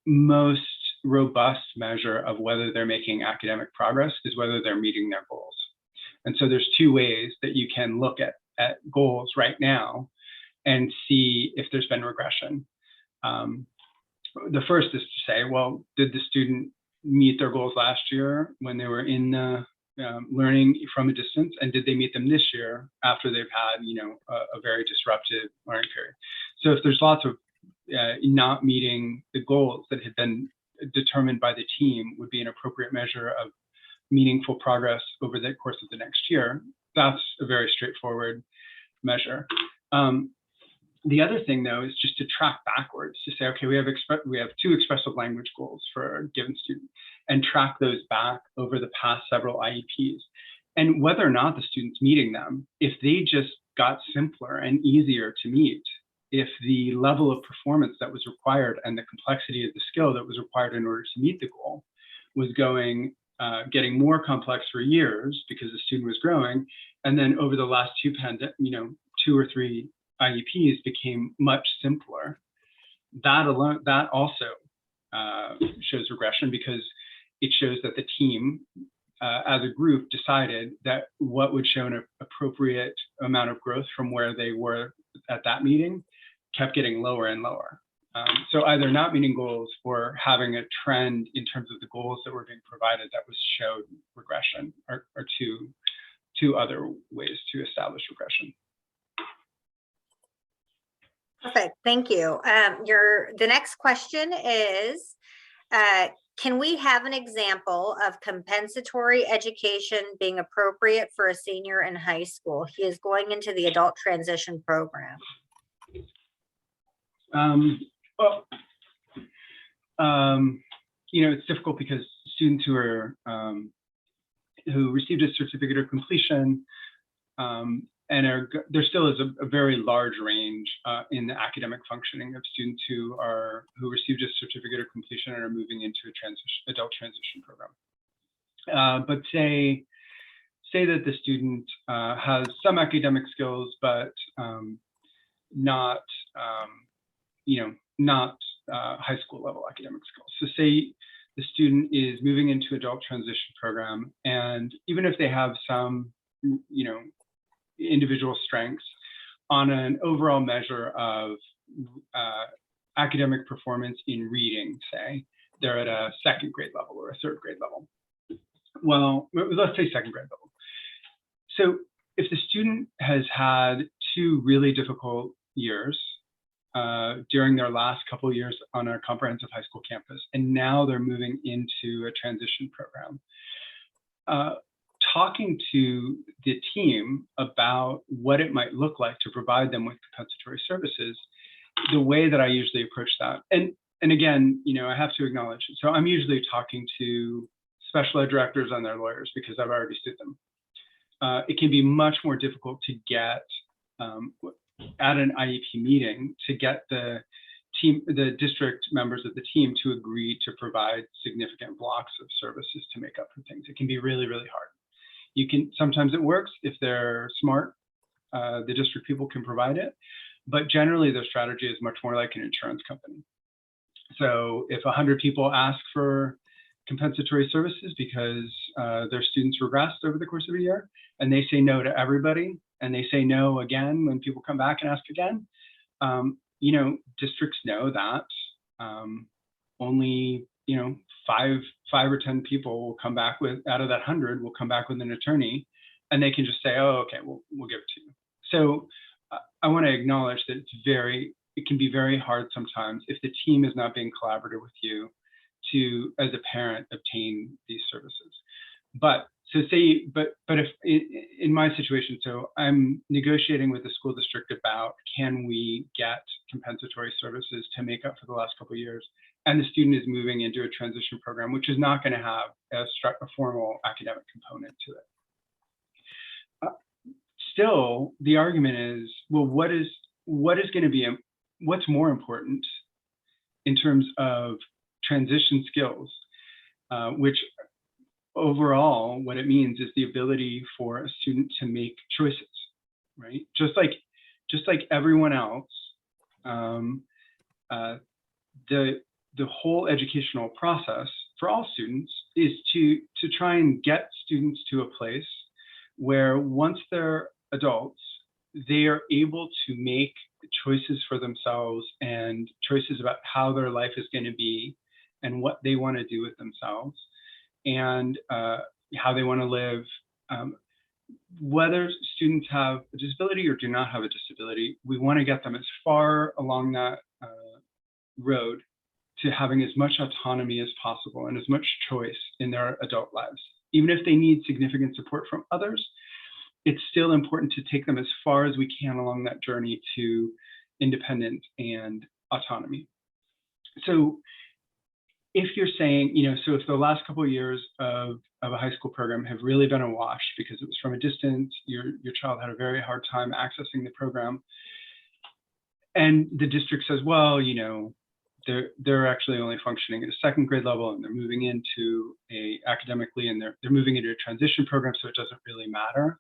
Speaker 4: most robust measure of whether they're making academic progress is whether they're meeting their goals. And so there's two ways that you can look at goals right now and see if there's been regression. The first is to say, well, did the student meet their goals last year when they were in learning from a distance, and did they meet them this year after they've had a very disruptive learning period? So if there's lots of not meeting the goals that had been determined by the team would be an appropriate measure of meaningful progress over the course of the next year, that's a very straightforward measure. The other thing, though, is just to track backwards, to say, okay, we have two expressive language goals for a given student, and track those back over the past several IEPs. And whether or not the student's meeting them, if they just got simpler and easier to meet, if the level of performance that was required and the complexity of the skill that was required in order to meet the goal was getting more complex for years because the student was growing, and then over the last two or three IEPs became much simpler, that also shows regression, because it shows that the team as a group decided that what would show an appropriate amount of growth from where they were at that meeting kept getting lower and lower. So either not meeting goals or having a trend in terms of the goals that were being provided that showed regression are two other ways to establish regression.
Speaker 1: Perfect, thank you. The next question is, can we have an example of compensatory education being appropriate for a senior in high school? He is going into the adult transition program.
Speaker 4: It's difficult because students who received a certificate of completion there still is a very large range in the academic functioning of students who received a certificate of completion and are moving into a adult transition program. But say that the student has some academic skills, but not high school level academic skills. So say the student is moving into adult transition program, and even if they have some, individual strengths on an overall measure of academic performance in reading, say they're at a second grade level or a third grade level. Well, let's say second grade level. So if the student has had 2 really difficult years during their last couple of years on a comprehensive high school campus, and now they're moving into a transition program, talking to the team about what it might look like to provide them with compensatory services, the way that I usually approach that. And again, I have to acknowledge, so I'm usually talking to special ed directors and their lawyers because I've already sued them. It can be much more difficult to get at an IEP meeting to get the district members of the team to agree to provide significant blocks of services to make up for things. It can be really, really hard. Sometimes it works if they're smart, the district people can provide it, but generally their strategy is much more like an insurance company. So if 100 people ask for compensatory services because their students regressed over the course of a year, and they say no to everybody, and they say no again when people come back and ask again, districts know that only 5 or 10 people will come back with, out of that 100 will come back with an attorney, and they can just say, oh, okay, we'll give it to you. So I want to acknowledge that it can be very hard sometimes if the team is not being collaborative with you to, as a parent, obtain these services. But if in my situation, so I'm negotiating with the school district about, can we get compensatory services to make up for the last couple of years, and the student is moving into a transition program, which is not going to have a formal academic component to it. Still, the argument is, well, what's more important in terms of transition skills, which overall, what it means is the ability for a student to make choices, right? Just like everyone else, the whole educational process for all students is to try and get students to a place where once they're adults, they are able to make choices for themselves and choices about how their life is going to be and what they want to do with themselves and how they want to live. Whether students have a disability or do not have a disability, we want to get them as far along that road to having as much autonomy as possible and as much choice in their adult lives. Even if they need significant support from others, it's still important to take them as far as we can along that journey to independence and autonomy. So if you're saying, so if the last couple of years of a high school program have really been a wash because it was from a distance, your child had a very hard time accessing the program, and the district says, well, they're actually only functioning at a second grade level, and they're moving into academically, and they're moving into a transition program, so it doesn't really matter.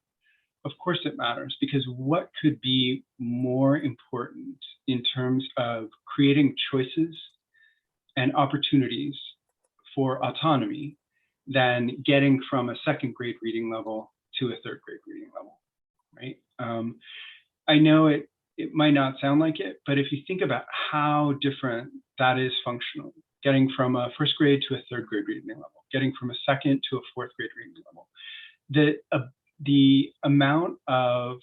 Speaker 4: Of course it matters, because what could be more important in terms of creating choices and opportunities for autonomy than getting from a second grade reading level to a third grade reading level, right? I know it might not sound like it, but if you think about how different that is functionally, getting from a first grade to a third grade reading level, getting from a second to a fourth grade reading level, the amount of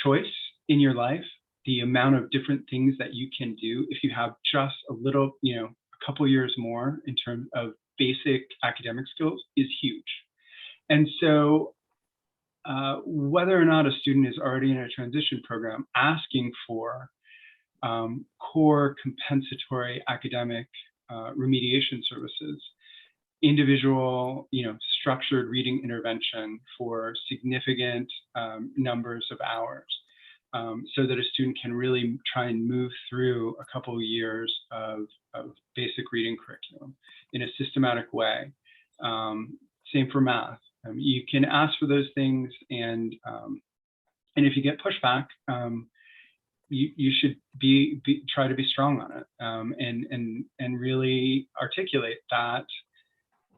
Speaker 4: choice in your life, the amount of different things that you can do if you have just a little, a couple years more in terms of basic academic skills is huge. And so whether or not a student is already in a transition program, asking for core compensatory academic remediation services individual, structured reading intervention for significant numbers of hours, so that a student can really try and move through a couple of years of basic reading curriculum in a systematic way. Same for math. You can ask for those things, and if you get pushback, you should try to be strong on it, and really articulate that.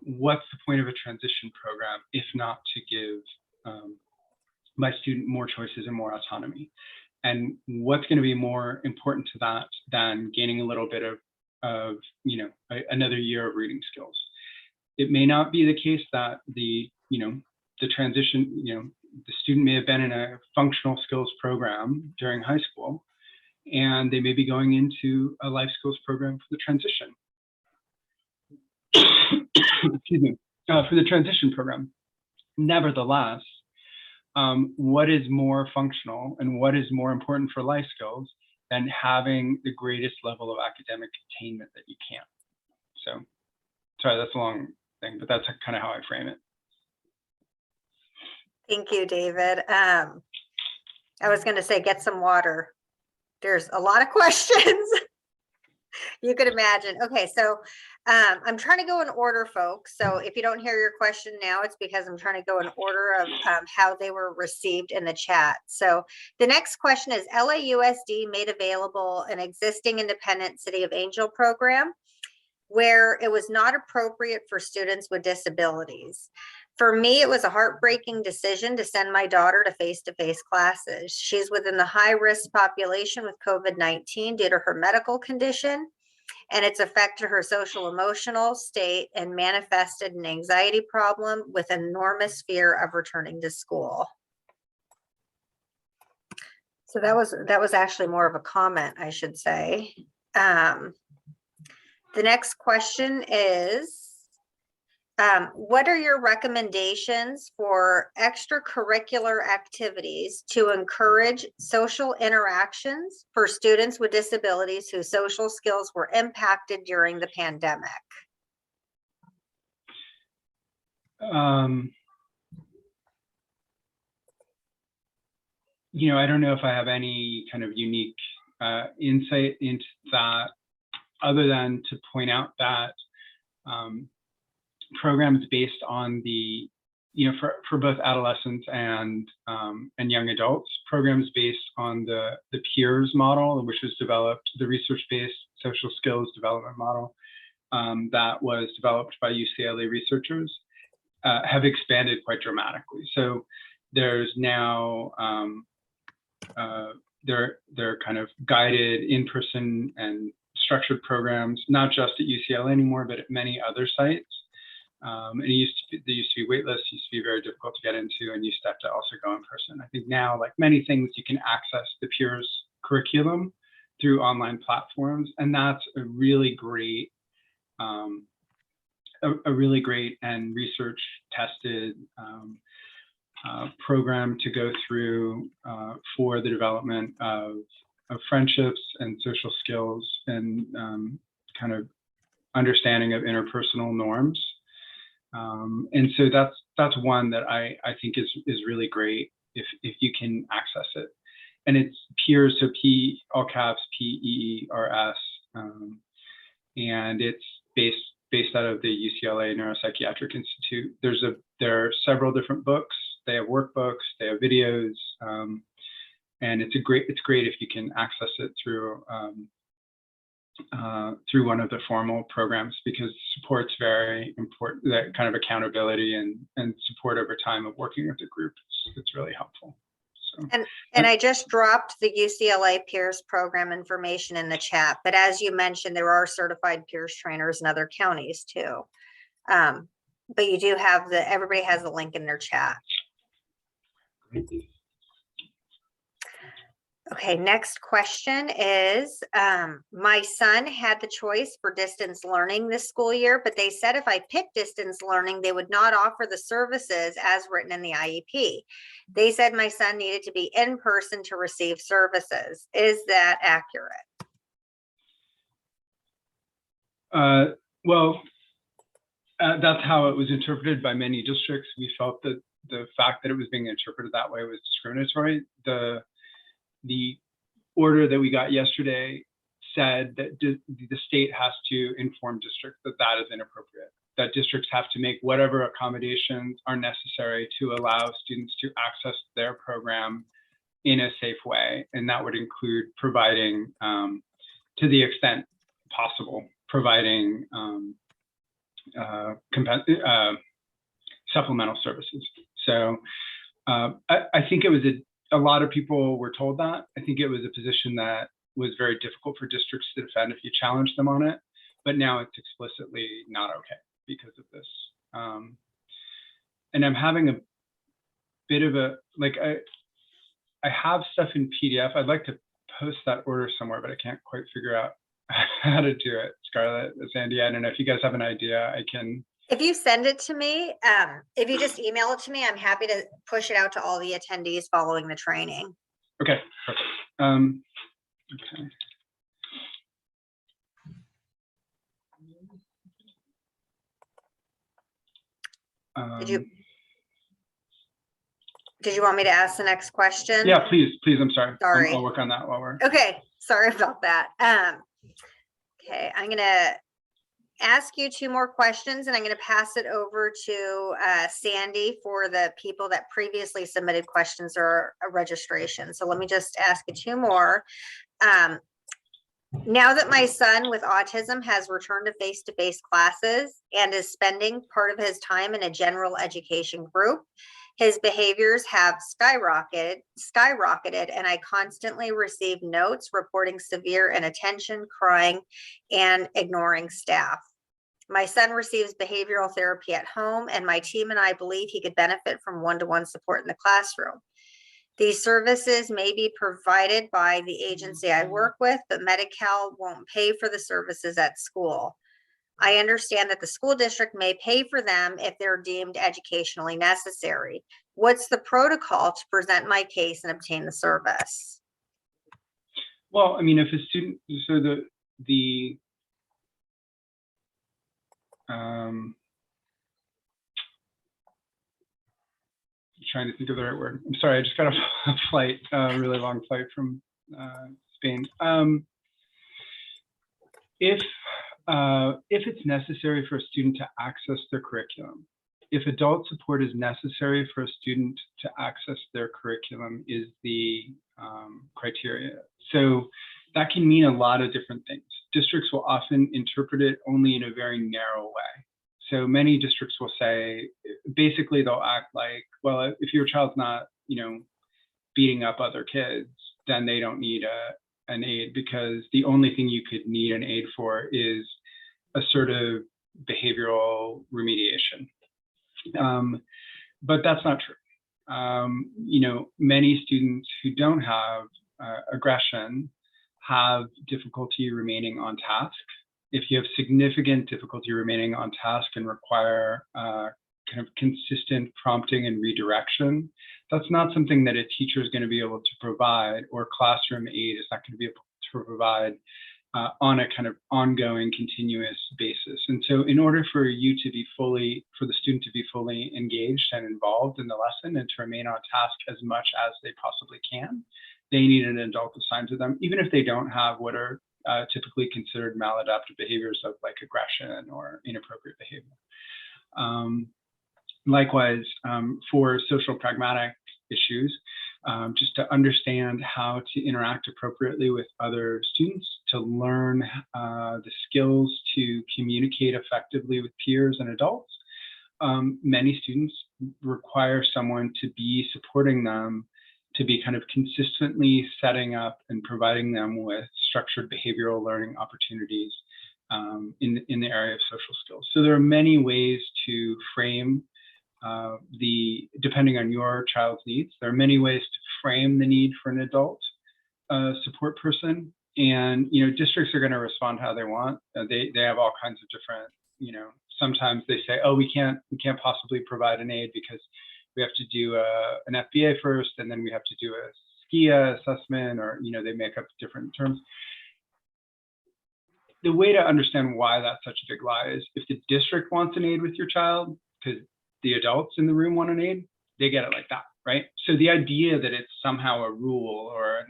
Speaker 4: What's the point of a transition program if not to give my student more choices and more autonomy? And what's going to be more important to that than gaining a little bit of another year of reading skills? It may not be the case that the transition, the student may have been in a functional skills program during high school, and they may be going into a life skills program for the transition. Excuse me, for the transition program. Nevertheless, what is more functional and what is more important for life skills than having the greatest level of academic attainment that you can? So, sorry, that's a long thing, but that's kind of how I frame it.
Speaker 1: Thank you, David. I was going to say, get some water. There's a lot of questions. You could imagine. Okay, so I'm trying to go in order, folks. So if you don't hear your question now, it's because I'm trying to go in order of how they were received in the chat. So the next question is, LAUSD made available an existing independent City of Angel program where it was not appropriate for students with disabilities. For me, it was a heartbreaking decision to send my daughter to face-to-face classes. She's within the high-risk population with COVID-19 due to her medical condition, and its affected her social emotional state and manifested an anxiety problem with enormous fear of returning to school. So that was actually more of a comment, I should say. The next question is, what are your recommendations for extracurricular activities to encourage social interactions for students with disabilities whose social skills were impacted during the pandemic?
Speaker 4: I don't know if I have any kind of unique insight into that, other than to point out that programs based on the, for both adolescents and young adults, programs based on the peers model, which was developed, the research-based social skills development model that was developed by UCLA researchers, have expanded quite dramatically. So there's now they're kind of guided in-person and structured programs, not just at UCLA anymore, but at many other sites. And there used to be wait lists, used to be very difficult to get into, and you used to have to also go in person. I think now, like many things, you can access the peers curriculum through online platforms, and that's a really great, and research tested program to go through for the development of friendships and social skills and kind of understanding of interpersonal norms. And so that's one that I think is really great if you can access it. And it's peers, so P, all caps, PEERS, and it's based out of the UCLA Neuropsychiatric Institute. There are several different books. They have workbooks, they have videos, and it's great if you can access it through one of the formal programs, because support's very important. That kind of accountability and support over time of working with the group, it's really helpful. So,
Speaker 1: and I just dropped the UCLA peers program information in the chat, but as you mentioned, there are certified peers trainers in other counties too. But you do have everybody has the link in their chat. Okay, next question is, my son had the choice for distance learning this school year, but they said if I picked distance learning, they would not offer the services as written in the IEP. They said my son needed to be in person to receive services. Is that accurate?
Speaker 4: Well, That's how it was interpreted by many districts. We felt that the fact that it was being interpreted that way was discriminatory. The order that we got yesterday said that the state has to inform districts that that is inappropriate, that districts have to make whatever accommodations are necessary to allow students to access their program in a safe way. And that would include providing, to the extent possible, providing supplemental services. So I think it was a lot of people were told that. I think it was a position that was very difficult for districts to defend if you challenged them on it, but now it's explicitly not okay because of this. And I'm having a bit of a, like, I have stuff in PDF. I'd like to post that order somewhere, but I can't quite figure out how to do it. Scarlett, Sandy, I don't know if you guys have an idea. I can.
Speaker 1: If you send it to me, if you just email it to me, I'm happy to push it out to all the attendees following the training.
Speaker 4: Okay, perfect. Okay.
Speaker 1: Did you want me to ask the next question?
Speaker 4: Yeah, please. I'm sorry.
Speaker 1: Sorry.
Speaker 4: I'll work on that while we're.
Speaker 1: Okay, sorry about that. Okay, I'm gonna ask you 2 more questions and I'm gonna pass it over to Sandy for the people that previously submitted questions or a registration. So let me just ask you 2 more. Now that my son with autism has returned to face-to-face classes and is spending part of his time in a general education group, his behaviors have skyrocketed, and I constantly receive notes reporting severe inattention, crying, and ignoring staff. My son receives behavioral therapy at home, and my team and I believe he could benefit from one-to-one support in the classroom. These services may be provided by the agency I work with, but Medi-Cal won't pay for the services at school. I understand that the school district may pay for them if they're deemed educationally necessary. What's the protocol to present my case and obtain the service?
Speaker 4: Well, I mean, if a student, so trying to think of the right word. I'm sorry, I just got off a flight, a really long flight from Spain. If it's necessary for a student to access their curriculum, if adult support is necessary for a student to access their curriculum is the criteria. So that can mean a lot of different things. Districts will often interpret it only in a very narrow way. So many districts will say, basically they'll act like, well, if your child's not, beating up other kids, then they don't need an aid, because the only thing you could need an aid for is assertive behavioral remediation. But that's not true. Many students who don't have aggression have difficulty remaining on task. If you have significant difficulty remaining on task and require kind of consistent prompting and redirection, that's not something that a teacher is going to be able to provide, or classroom aid is not going to be able to provide on a kind of ongoing, continuous basis. And so in order for you to be for the student to be fully engaged and involved in the lesson and to remain on task as much as they possibly can, they need an adult assigned to them, even if they don't have what are typically considered maladaptive behaviors of like aggression or inappropriate behavior. Likewise, for social pragmatic issues, just to understand how to interact appropriately with other students, to learn the skills to communicate effectively with peers and adults. Many students require someone to be supporting them, to be kind of consistently setting up and providing them with structured behavioral learning opportunities in the area of social skills. So there are many ways to frame depending on your child's needs, there are many ways to frame the need for an adult support person. And, districts are going to respond how they want. They have all kinds of different, sometimes they say, oh, we can't possibly provide an aid because we have to do an FBA first, and then we have to do a SKIA assessment, or, they make up different terms. the way to understand why that's such a big lie is if the district wants an aid with your child, because the adults in the room want an aid, they get it like that, right? So the idea that it's somehow a rule or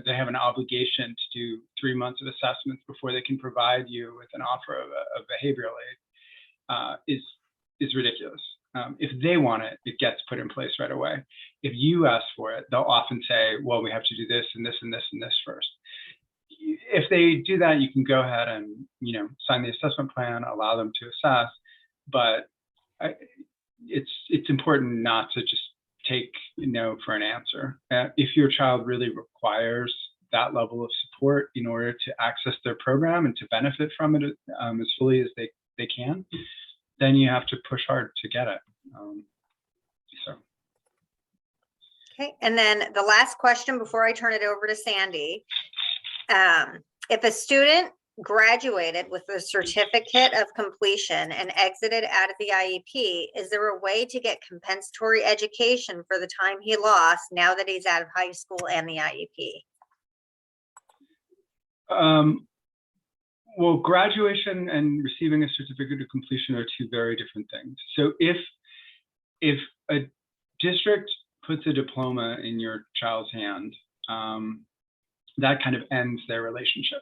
Speaker 4: they have an obligation to do 3 months of assessments before they can provide you with an offer of a behavioral aid is ridiculous. If they want it, it gets put in place right away. If you ask for it, they'll often say, well, we have to do this and this and this and this first. If they do that, you can go ahead and, you know, sign the assessment plan, allow them to assess, but it's important not to just take no for an answer. If your child really requires that level of support in order to access their program and to benefit from it as fully as they can, then you have to push hard to get it.
Speaker 1: Okay, and then the last question before I turn it over to Sandy. If a student graduated with a certificate of completion and exited out of the IEP, is there a way to get compensatory education for the time he lost now that he's out of high school and the IEP?
Speaker 4: Well, graduation and receiving a certificate of completion are two very different things. So if a district puts a diploma in your child's hand, that kind of ends their relationship.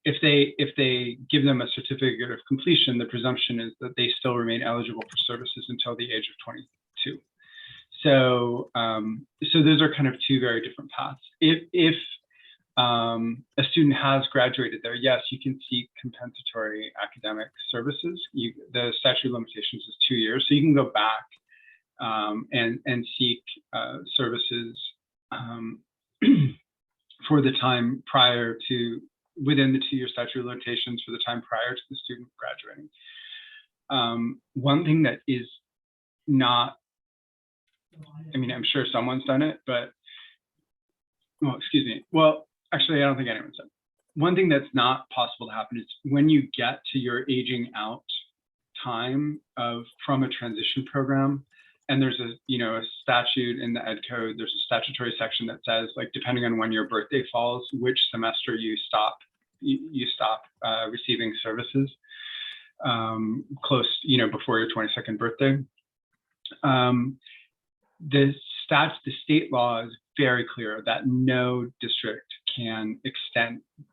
Speaker 4: If they give them a certificate of completion, the presumption is that they still remain eligible for services until the age of 22. So those are kind of two very different paths. If a student has graduated there, yes, you can seek compensatory academic services. The statute of limitations is 2 years, so you can go back and seek services for the time prior to, within the 2-year statute of limitations for the time prior to the student graduating. One thing that is not, I mean, I'm sure someone's done it, but, well, excuse me. Well, actually, I don't think anyone's done it. One thing that's not possible to happen is when you get to your aging out time from a transition program, and there's a statute in the Ed Code, there's a statutory section that says, like, depending on when your birthday falls, which semester you stop receiving services close, before your 22nd birthday. The state law is very clear that no district can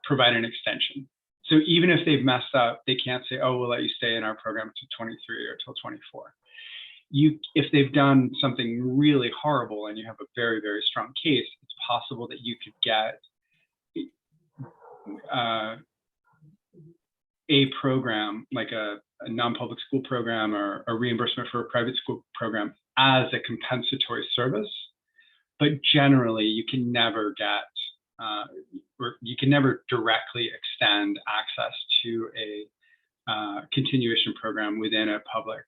Speaker 4: provide an extension. So even if they've messed up, they can't say, oh, we'll let you stay in our program to 23 or till 24. If they've done something really horrible and you have a very, very strong case, it's possible that you could get a program, like a non-public school program or a reimbursement for a private school program as a compensatory service. But generally, you can never get, or you can never directly extend access to a continuation program within a public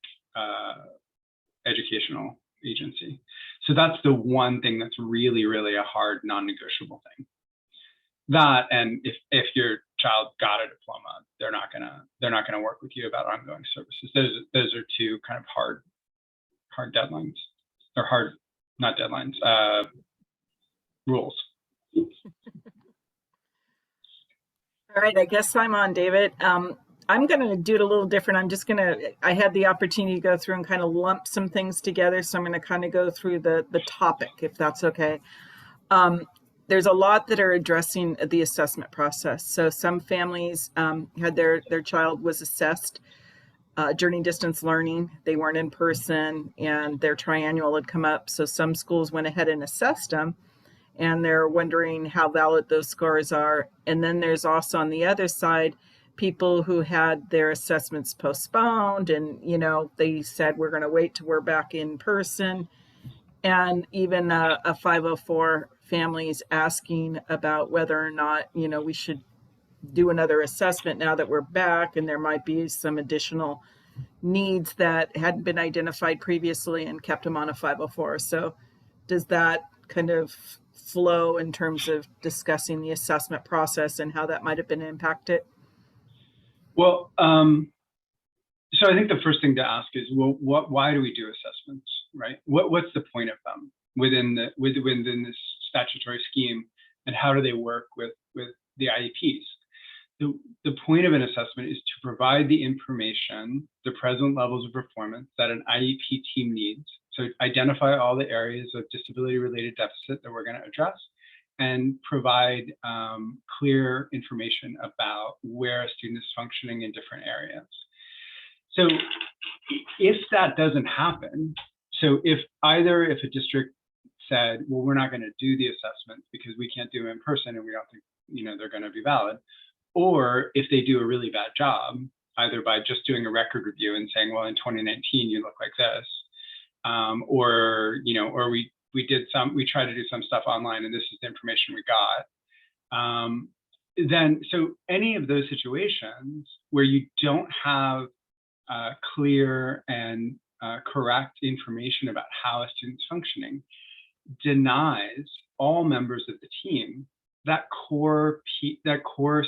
Speaker 4: educational agency. So that's the one thing that's really, really a hard non-negotiable thing. That, and if your child got a diploma, they're not gonna work with you about ongoing services. Those are two kind of hard deadlines, or not deadlines, rules.
Speaker 3: All right, I guess I'm on, David. I'm going to do it a little different. I had the opportunity to go through and kind of lump some things together. So I'm going to kind of go through the topic, if that's okay. There's a lot that are addressing the assessment process. So some families had their child was assessed during distance learning. They weren't in person and their triannual had come up. So some schools went ahead and assessed them, and they're wondering how valid those scores are. And then there's also on the other side, people who had their assessments postponed and, they said, we're going to wait till we're back in person. And even a 504 families asking about whether or not, we should do another assessment now that we're back, and there might be some additional needs that hadn't been identified previously and kept them on a 504. So does that kind of flow in terms of discussing the assessment process and how that might have been impacted?
Speaker 4: Well, so I think the first thing to ask is, well, why do we do assessments, right? What's the point of them within this statutory scheme, and how do they work with the IEPs? the point of an assessment is to provide the information, the present levels of performance that an IEP team needs. So identify all the areas of disability-related deficit that we're going to address, and provide clear information about where a student is functioning in different areas. So if that doesn't happen, so if a district said, well, we're not going to do the assessments because we can't do them in person and we don't think, you know, they're going to be valid, or if they do a really bad job, either by just doing a record review and saying, well, in 2019 you look like this, or you know, or we tried to do some stuff online and this is the information we got. Then, so any of those situations where you don't have clear and correct information about how a student's functioning, denies all members of the team that core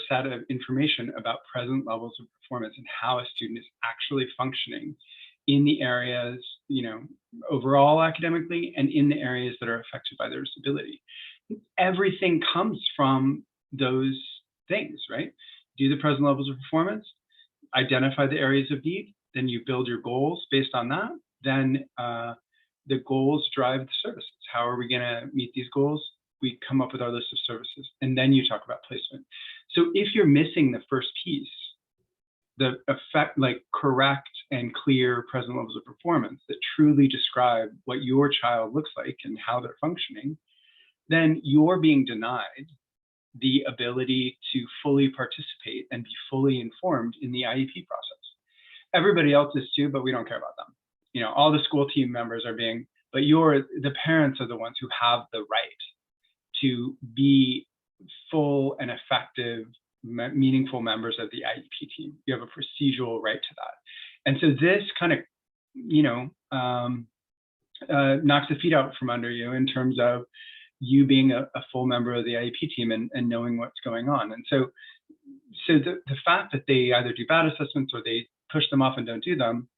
Speaker 4: set of information about present levels of performance and how a student is actually functioning in the areas, you know, overall academically and in the areas that are affected by their disability. Everything comes from those things, right? Do the present levels of performance, identify the areas of need, then you build your goals based on that. Then the goals drive the services. How are we going to meet these goals? We come up with our list of services, and then you talk about placement. So if you're missing the first piece, the effect, like correct and clear present levels of performance that truly describe what your child looks like and how they're functioning, then you're being denied the ability to fully participate and be fully informed in the IEP process. Everybody else is too, but we don't care about them. You know, all the school team members are being, but the parents are the ones who have the right to be full and effective, meaningful members of the IEP team. You have a procedural right to that. And so this kind of, you know, knocks the feet out from under you in terms of you being a full member of the IEP team and knowing what's going on. And so the fact that they either do bad assessments or they push them off and don't do them,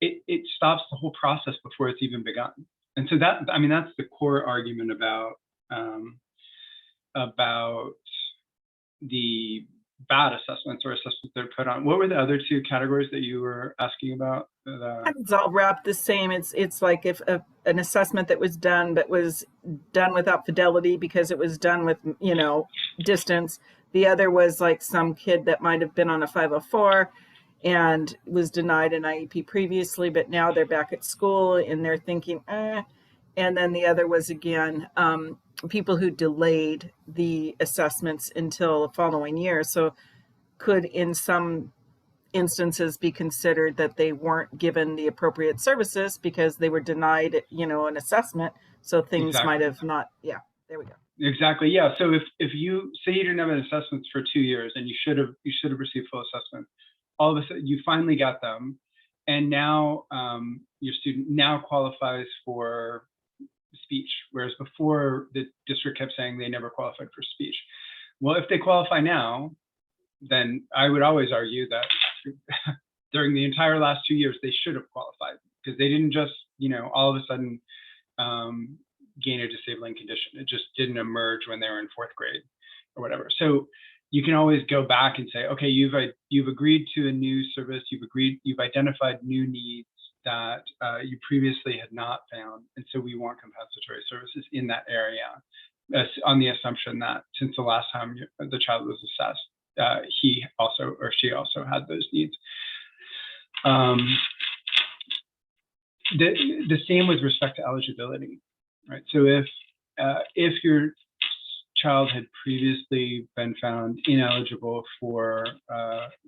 Speaker 4: it stops the whole process before it's even begun. And so that, I mean, that's the core argument about the bad assessments or assessments that are put on. What were the other two categories that you were asking about?
Speaker 3: It's all wrapped the same. It's like if an assessment that was done, but was done without fidelity because it was done with, you know, distance. The other was like some kid that might have been on a 504 and was denied an IEP previously, but now they're back at school and they're thinking, And then the other was, again, people who delayed the assessments until the following year. So could, in some instances, be considered that they weren't given the appropriate services because they were denied, you know, an assessment. So things
Speaker 4: Exactly.
Speaker 3: might have not, yeah, there we go.
Speaker 4: Exactly. Yeah. So if you say you didn't have an assessment for 2 years and you should have received full assessment, all of a sudden you finally got them, and now your student now qualifies for speech, whereas before the district kept saying they never qualified for speech. Well, if they qualify now, then I would always argue that during the entire last 2 years they should have qualified, because they didn't just, you know, all of a sudden gain a disabling condition. It just didn't emerge when they were in 4th grade or whatever. So you can always go back and say, okay, you've agreed to a new service, you've identified new needs that you previously had not found, and so we want compensatory services in that area, on the assumption that since the last time the child was assessed, he also or she also had those needs. The same with respect to eligibility, right? So if your child had previously been found ineligible for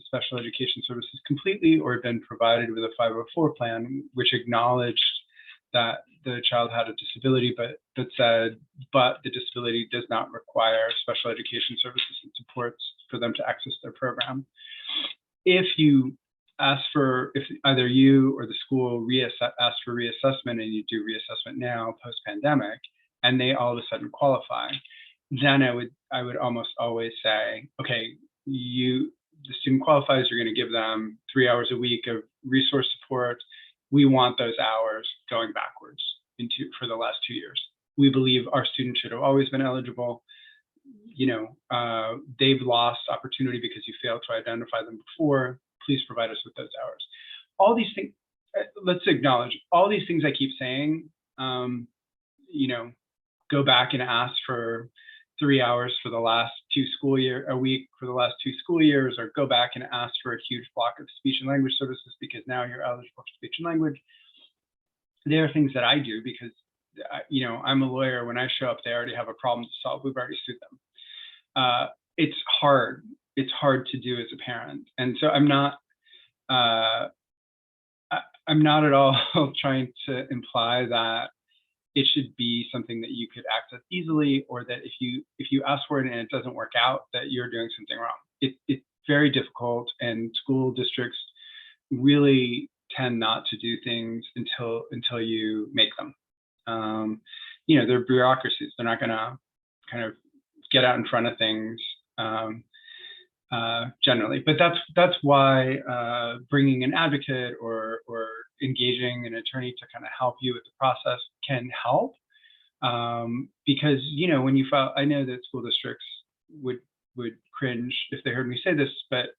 Speaker 4: special education services completely, or had been provided with a 504 plan, which acknowledged that the child had a disability, but said, but the disability does not require special education services and supports for them to access their program. If either you or the school ask for reassessment and you do reassessment now post-pandemic, and they all of a sudden qualify, then I would almost always say, okay, the student qualifies, you're going to give them 3 hours a week of resource support. We want those hours going backwards for the last 2 years. We believe our students should have always been eligible. they've lost opportunity because you failed to identify them before. Please provide us with those hours. All these things, let's acknowledge all these things I keep saying, go back and ask for 3 hours for the last a week for the last 2 school years, or go back and ask for a huge block of speech and language services because now you're eligible for speech and language. There are things that I do because, I'm a lawyer. When I show up, they already have a problem to solve. We've already sued them. It's hard. It's hard to do as a parent. And so I'm not at all trying to imply that it should be something that you could access easily, or that if you ask for it and it doesn't work out, that you're doing something wrong. It's very difficult, and school districts really tend not to do things until you make them. They're bureaucracies. They're not going to kind of get out in front of things generally. But that's why bringing an advocate or engaging an attorney to kind of help you with the process can help, because when you file, I know that school districts would cringe if they heard me say this, but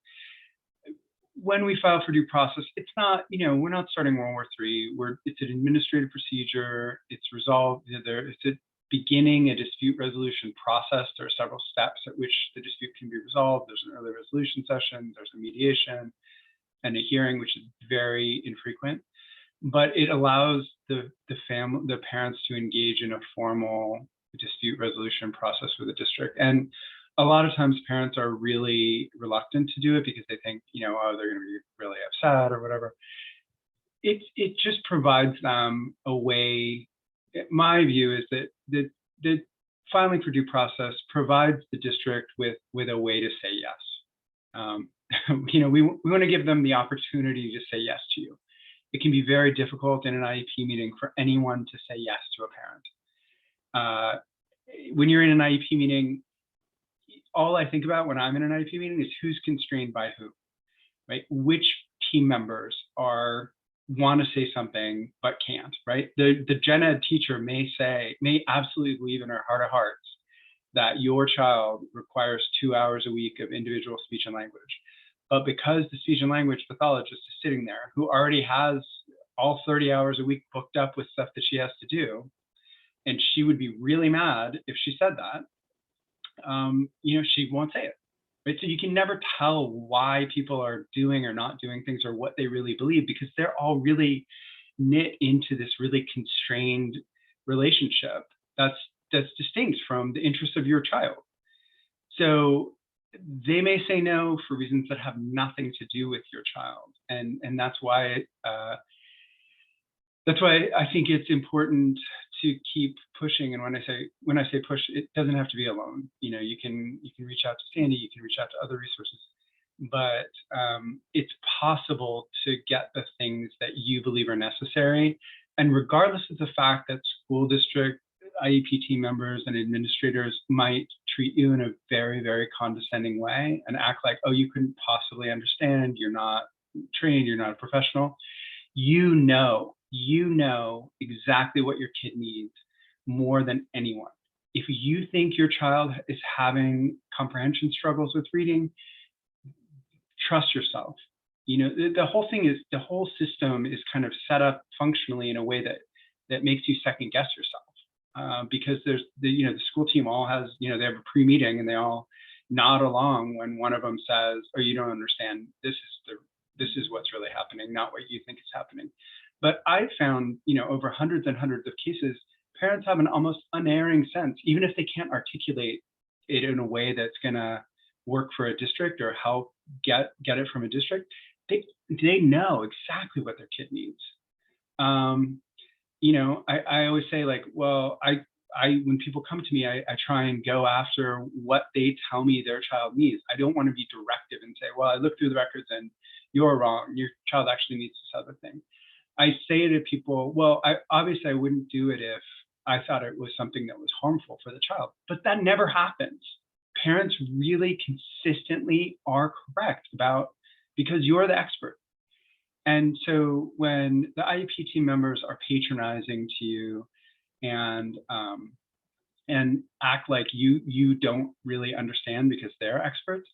Speaker 4: when we file for due process, it's not, we're not starting World War III. It's an administrative procedure. It's resolved. It's beginning a dispute resolution process. There are several steps at which the dispute can be resolved. There's an early resolution session, there's a mediation, and a hearing, which is very infrequent. But it allows the parents to engage in a formal dispute resolution process with the district. And a lot of times parents are really reluctant to do it because they think, they're going to be really upset or whatever. It just provides them a way. My view is that filing for due process provides the district with a way to say yes. We want to give them the opportunity to say yes to you. It can be very difficult in an IEP meeting for anyone to say yes to a parent. When you're in an IEP meeting, all I think about when I'm in an IEP meeting is who's constrained by who, right? Which team members want to say something but can't, right? The gen ed teacher may absolutely believe in her heart of hearts that your child requires 2 hours a week of individual speech and language. But because the speech and language pathologist is sitting there, who already has all 30 hours a week booked up with stuff that she has to do, and she would be really mad if she said that, she won't say it, right? So you can never tell why people are doing or not doing things or what they really believe, because they're all really knit into this really constrained relationship that's distinct from the interests of your child. So they may say no for reasons that have nothing to do with your child, and that's why I think it's important to keep pushing. And when I say push, it doesn't have to be alone. You can reach out to Sandy, you can reach out to other resources, but it's possible to get the things that you believe are necessary. And regardless of the fact that school district IEP team members and administrators might treat you in a very, very condescending way and act like, oh, you couldn't possibly understand, you're not trained, you're not a professional. You know exactly what your kid needs more than anyone. If you think your child is having comprehension struggles with reading, trust yourself. The whole system is kind of set up functionally in a way that makes you second guess yourself. Because there's the school team all has, they have a pre-meeting and they all nod along when one of them says, oh, you don't understand, this is what's really happening, not what you think is happening. But I've found, over hundreds and hundreds of cases, parents have an almost unerring sense, even if they can't articulate it in a way that's gonna work for a district or help get it from a district, they know exactly what their kid needs. I always say, like, well, when people come to me, I try and go after what they tell me their child needs. I don't want to be directive and say, well, I looked through the records and you're wrong. Your child actually needs this other thing. I say to people, well, obviously I wouldn't do it if I thought it was something that was harmful for the child, but that never happens. Parents really consistently are correct because you're the expert. And so when the IEP team members are patronizing to you and and act like you don't really understand because they're experts.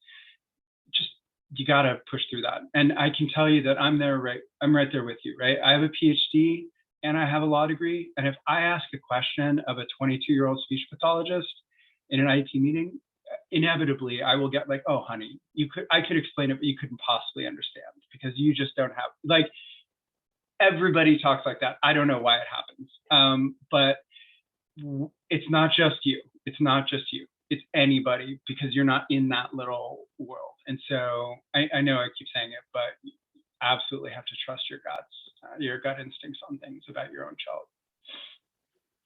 Speaker 4: Just, you got to push through that. And I can tell you that I'm right there with you, right? I have a PhD and I have a law degree. And if I ask a question of a 22-year-old speech pathologist in an IEP meeting, inevitably I will get like, oh, honey, I could explain it, but you couldn't possibly understand because you just don't have, like, everybody talks like that. I don't know why it happens. But it's not just you. It's not just you. It's anybody, because you're not in that little world. And so I know I keep saying it, but you absolutely have to trust your guts, your gut instincts on things about your own child.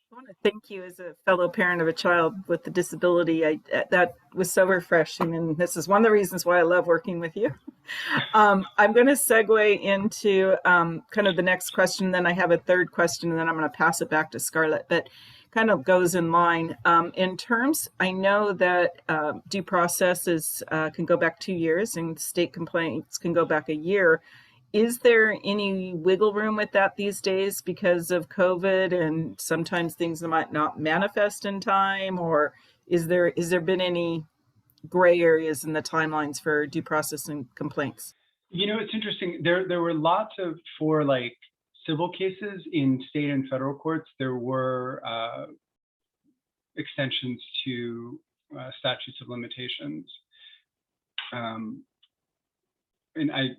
Speaker 3: I want to thank you as a fellow parent of a child with a disability. That was so refreshing, and this is one of the reasons why I love working with you. I'm going to segue into kind of the next question, then I have a third question, and then I'm going to pass it back to Scarlett, but kind of goes in line. In terms, I know that due processes can go back 2 years and state complaints can go back a year. Is there any wiggle room with that these days because of COVID and sometimes things might not manifest in time, or is there been any gray areas in the timelines for due process and complaints?
Speaker 4: You know, it's interesting. There were lots of, for like civil cases in state and federal courts, there were extensions to statutes of limitations. And I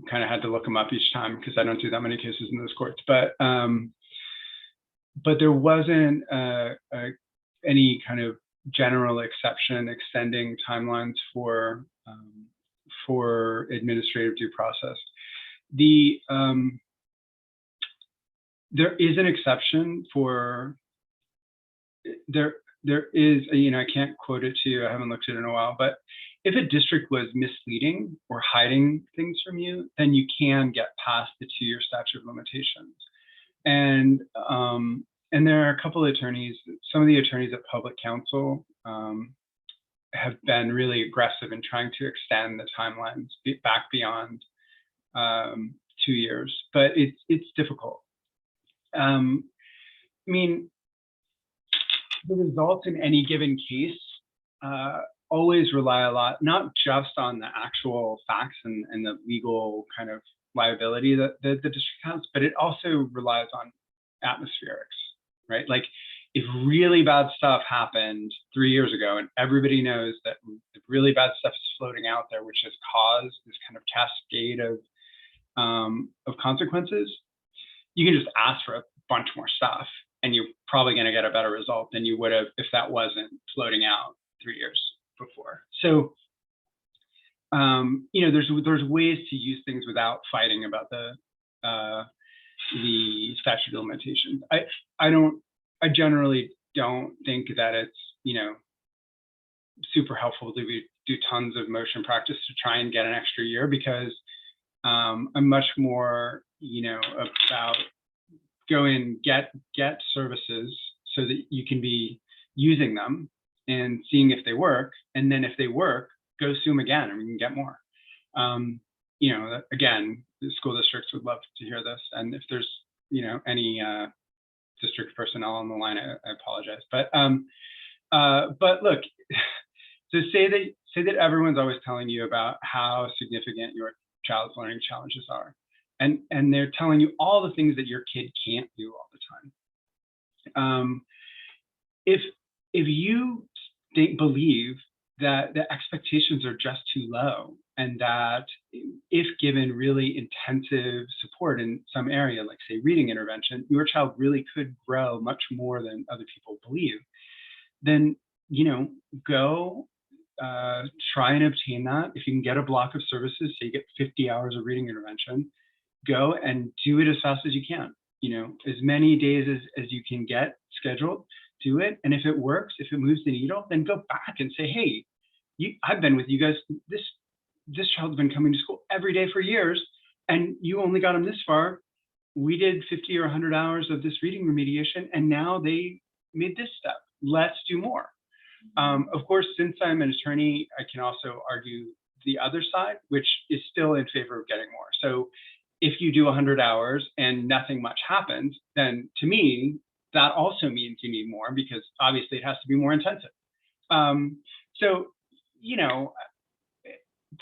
Speaker 4: kind of had to look them up each time because I don't do that many cases in those courts. But there wasn't any kind of general exception extending timelines for administrative due process. There is an exception for there is, I can't quote it to you, I haven't looked at it in a while, but if a district was misleading or hiding things from you, then you can get past the 2-year statute of limitations. And there are a couple of attorneys, some of the attorneys at public counsel have been really aggressive in trying to extend the timelines back beyond 2 years, but it's difficult. I mean, the results in any given case always rely a lot, not just on the actual facts and the legal kind of liability that the district has, but it also relies on atmospherics, right? Like if really bad stuff happened 3 years ago and everybody knows that the really bad stuff is floating out there, which has caused this kind of cascade of consequences, you can just ask for a bunch more stuff and you're probably going to get a better result than you would have if that wasn't floating out 3 years before. So, there's ways to use things without fighting about the statute of limitations. I generally don't think that it's, super helpful to do tons of motion practice to try and get an extra year, because I'm much more, about go in, get services so that you can be using them and seeing if they work. And then if they work, go sue them again and we can get more. Again, the school districts would love to hear this. And if there's, any district personnel on the line, I apologize. But look, so say that everyone's always telling you about how significant your child's learning challenges are. And they're telling you all the things that your kid can't do all the time. If you believe that the expectations are just too low, and that if given really intensive support in some area, like say reading intervention, your child really could grow much more than other people believe, then go try and obtain that. If you can get a block of services, so you get 50 hours of reading intervention, go and do it as fast as you can. As many days as you can get scheduled, do it. And if it works, if it moves the needle, then go back and say, hey, I've been with you guys. This child's been coming to school every day for years, and you only got them this far. We did 50 or 100 hours of this reading remediation, and now they made this step. Let's do more. Of course, since I'm an attorney, I can also argue the other side, which is still in favor of getting more. So if you do 100 hours and nothing much happens, then to me, that also means you need more because obviously it has to be more intensive. So, you know,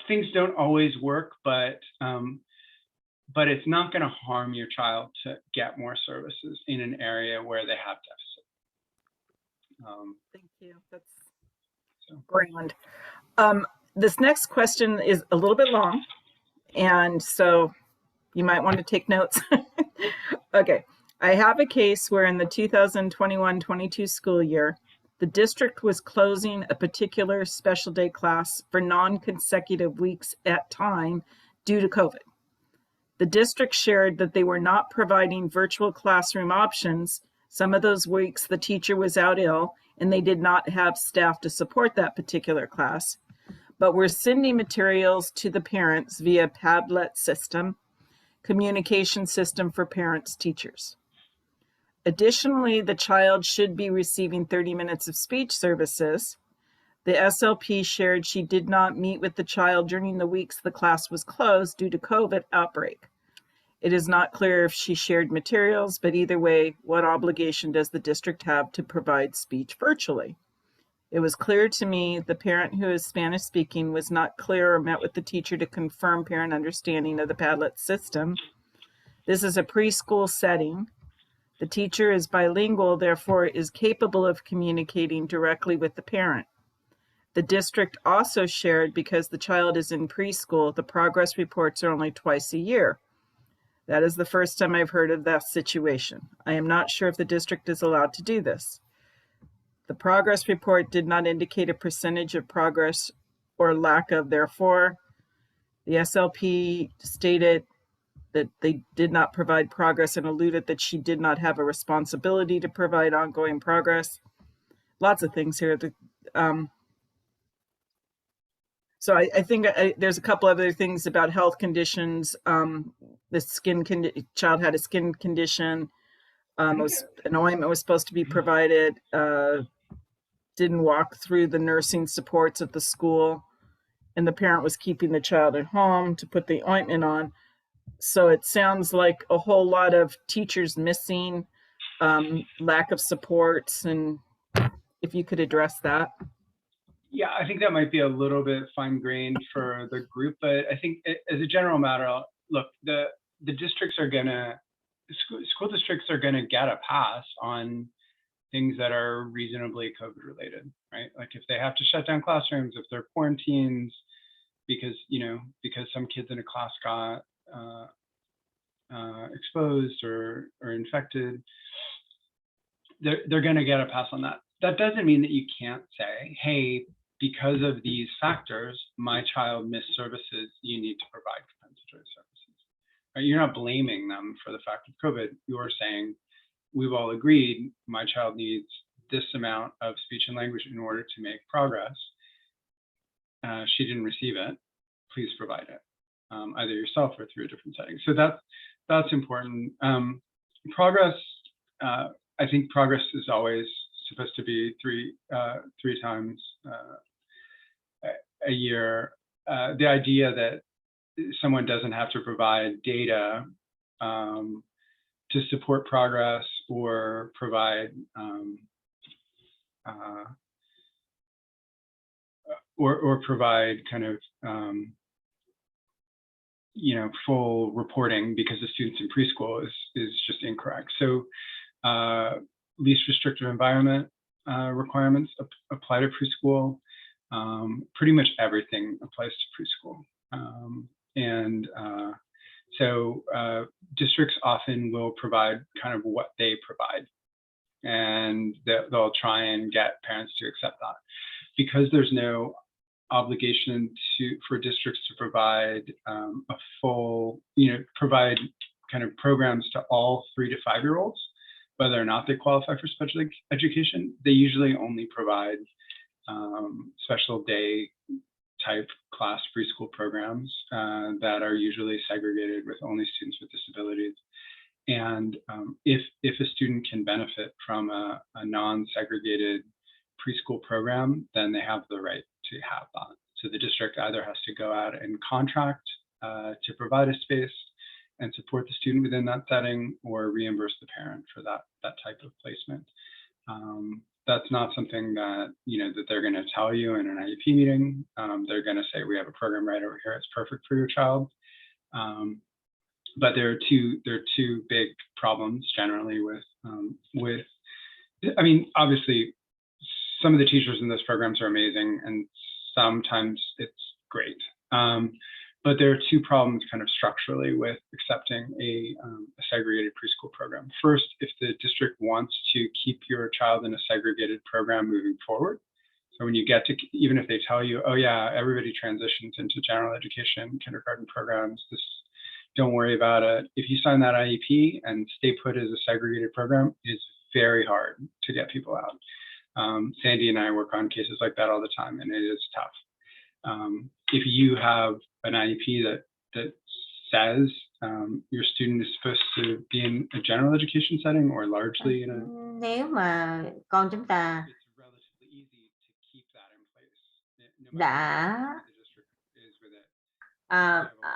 Speaker 4: things don't always work, but it's not going to harm your child to get more services in an area where they have deficit.
Speaker 3: Thank you. That's
Speaker 4: So.
Speaker 3: grand. This next question is a little bit long, and so you might want to take notes. Okay. I have a case where in the 2021-22 school year, the district was closing a particular special day class for non-consecutive weeks at time due to COVID. The district shared that they were not providing virtual classroom options. Some of those weeks the teacher was out ill and they did not have staff to support that particular class, but were sending materials to the parents via Padlet system, communication system for parents, teachers. Additionally, the child should be receiving 30 minutes of speech services. The SLP shared she did not meet with the child during the weeks the class was closed due to COVID outbreak. It is not clear if she shared materials, but either way, what obligation does the district have to provide speech virtually? It was clear to me the parent who is Spanish speaking was not clear or met with the teacher to confirm parent understanding of the Padlet system. This is a preschool setting. The teacher is bilingual, therefore is capable of communicating directly with the parent. The district also shared because the child is in preschool, the progress reports are only twice a year. That is the first time I've heard of that situation. I am not sure if the district is allowed to do this. The progress report did not indicate a percentage of progress or lack of, therefore. The SLP stated that they did not provide progress and alluded that she did not have a responsibility to provide ongoing progress. Lots of things here. So I think there's a couple other things about health conditions. The child had a skin condition. An ointment was supposed to be provided. Didn't walk through the nursing supports at the school, and the parent was keeping the child at home to put the ointment on. So it sounds like a whole lot of teachers missing, lack of supports, and if you could address that.
Speaker 4: Yeah, I think that might be a little bit fine-grained for the group, but I think as a general matter, look, the districts are gonna, school districts are gonna get a pass on things that are reasonably COVID related, right? Like if they have to shut down classrooms, if they're quarantines, because, you know, because some kids in a class got exposed or infected, they're going to get a pass on that. That doesn't mean that you can't say, hey, because of these factors, my child missed services, you need to provide compensatory services. Right? You're not blaming them for the fact of COVID. You're saying, we've all agreed my child needs this amount of speech and language in order to make progress. She didn't receive it. Please provide it, either yourself or through a different setting. So that's important. Progress, I think progress is always supposed to be three times a year. The idea that someone doesn't have to provide data to support progress or provide or provide kind of you know, full reporting because the students in preschool is just incorrect. So least restrictive environment requirements apply to preschool. Pretty much everything applies to preschool. So districts often will provide kind of what they provide, and they'll try and get parents to accept that. Because there's no obligation for districts to provide a full, you know, provide kind of programs to all 3 to 5 year olds, whether or not they qualify for special education. They usually only provide special day type class preschool programs that are usually segregated with only students with disabilities. And if a student can benefit from a non-segregated preschool program, then they have the right to have that. So the district either has to go out and contract to provide a space, and support the student within that setting, or reimburse the parent for that type of placement. That's not something that, that they're going to tell you in an IEP meeting. They're going to say, we have a program right over here, it's perfect for your child. But there are two big problems generally with, I mean, obviously, some of the teachers in those programs are amazing, and sometimes it's great. But there are two problems kind of structurally with accepting a segregated preschool program. First, if the district wants to keep your child in a segregated program moving forward. So when you get to, even if they tell you, oh yeah, everybody transitions into general education, kindergarten programs, don't worry about it. If you sign that IEP and stay put as a segregated program, it's very hard to get people out. Sandy and I work on cases like that all the time, and it is tough. If you have an IEP that says your student is supposed to be in a general education setting or largely in a,
Speaker 2: Nếu mà con chúng ta
Speaker 4: it's relatively easy to keep that in place.
Speaker 2: đã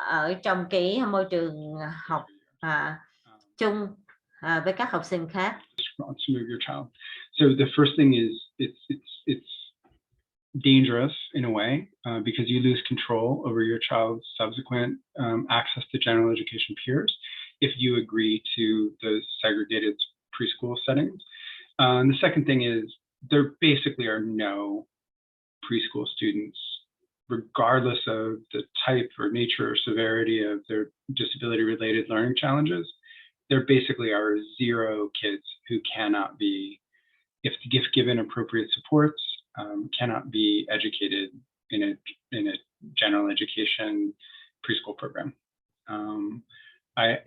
Speaker 2: ở trong cái môi trường học chung với các học sinh khác.
Speaker 4: Wants to move your child. So the first thing is it's dangerous in a way because you lose control over your child's subsequent access to general education peers if you agree to those segregated preschool settings. And the second thing is there basically are no preschool students, regardless of the type or nature or severity of their disability-related learning challenges. There basically are 0 kids who cannot be, if given appropriate supports, cannot be educated in a general education preschool program. I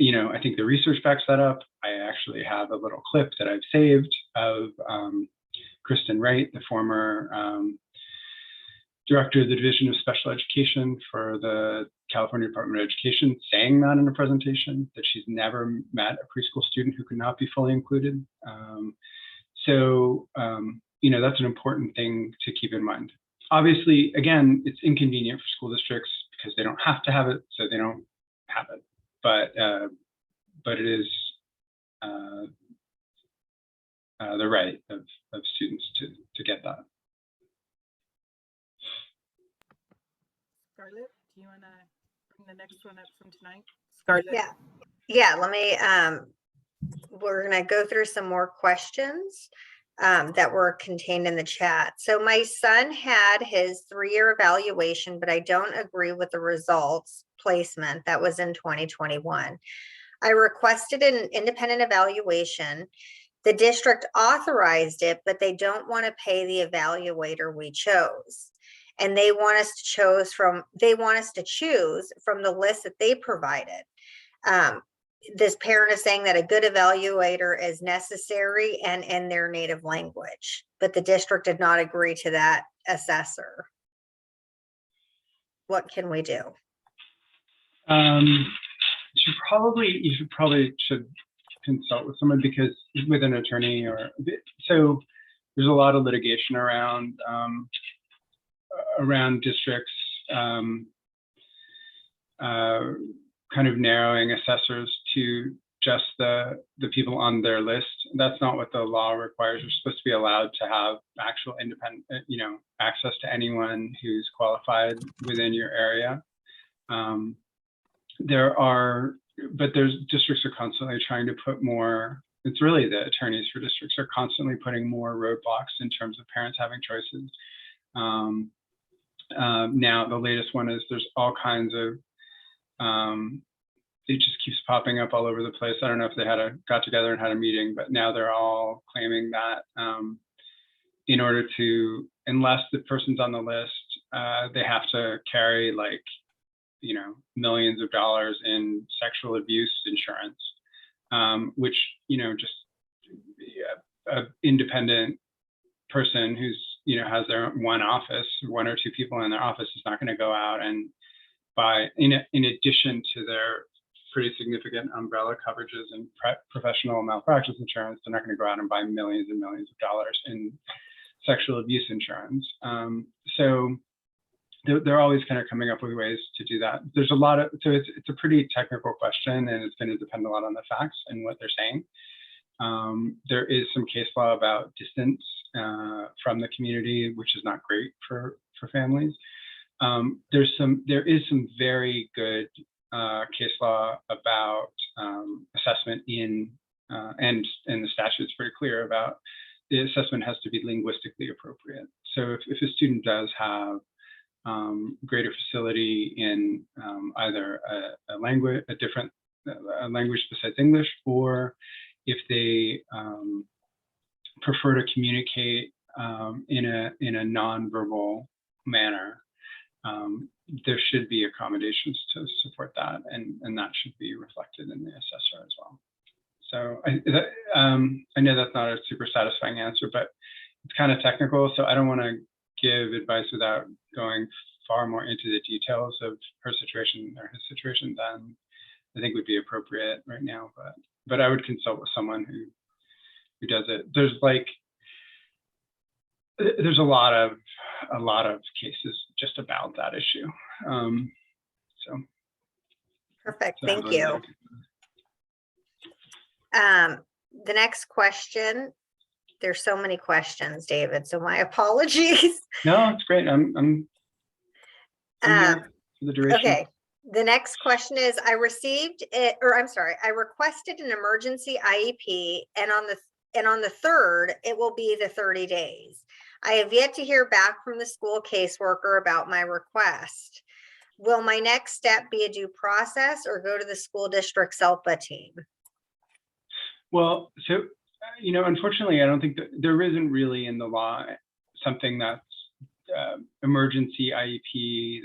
Speaker 4: think the research backs that up. I actually have a little clip that I've saved of Kristen Wright, the former director of the Division of Special Education for the California Department of Education, saying that in a presentation, that she's never met a preschool student who could not be fully included. That's an important thing to keep in mind. Obviously, again, it's inconvenient for school districts because they don't have to have it, so they don't have it. But it is the right of students to get that.
Speaker 3: Scarlett, do you want to bring the next one up from tonight? Scarlett?
Speaker 1: Yeah, let me, we're going to go through some more questions that were contained in the chat. So my son had his 3-year evaluation, but I don't agree with the results placement that was in 2021. I requested an independent evaluation. The district authorized it, but they don't want to pay the evaluator we chose. And they want us to choose from the list that they provided. This parent is saying that a good evaluator is necessary and in their native language, but the district did not agree to that assessor. What can we do?
Speaker 4: You should probably consult with someone, because with an attorney, or so there's a lot of litigation around districts kind of narrowing assessors to just the people on their list. That's not what the law requires. You're supposed to be allowed to have actual independent, access to anyone who's qualified within your area. There's districts are constantly trying to put more. It's really the attorneys for districts are constantly putting more roadblocks in terms of parents having choices. Now the latest one is there's all kinds of it just keeps popping up all over the place. I don't know if they got together and had a meeting, but now they're all claiming that in order to, unless the person's on the list, they have to carry millions of dollars in sexual abuse insurance, which just an independent person who's has their one office, 1 or 2 people in their office, is not going to go out and buy, in addition to their pretty significant umbrella coverages and professional malpractice insurance, they're not going to go out and buy millions and millions of dollars in sexual abuse insurance. So they're always kind of coming up with ways to do that. There's a lot of, so it's a pretty technical question, and it's going to depend a lot on the facts and what they're saying. There is some case law about distance from the community, which is not great for families. There is some very good case law about assessment and the statute is very clear about the assessment has to be linguistically appropriate. So if a student does have greater facility in either a language besides English, or if they prefer to communicate in a nonverbal manner, there should be accommodations to support that, and that should be reflected in the assessor as well. So I know that's not a super satisfying answer, but it's kind of technical, so I don't want to give advice without going far more into the details of her situation or his situation than I think would be appropriate right now. But I would consult with someone who does it. There's a lot of cases just about that issue.
Speaker 1: Perfect.
Speaker 4: So
Speaker 1: Thank you. The next question. There's so many questions, David, so my apologies.
Speaker 4: No, it's great. I'm here for the duration.
Speaker 1: Okay. The next question is, I requested an emergency IEP, and on the 3rd, it will be the 30 days. I have yet to hear back from the school caseworker about my request. Will my next step be a due process or go to the school district SELPA team?
Speaker 4: Well, so, unfortunately, I don't think that there isn't really in the law something that's emergency IEP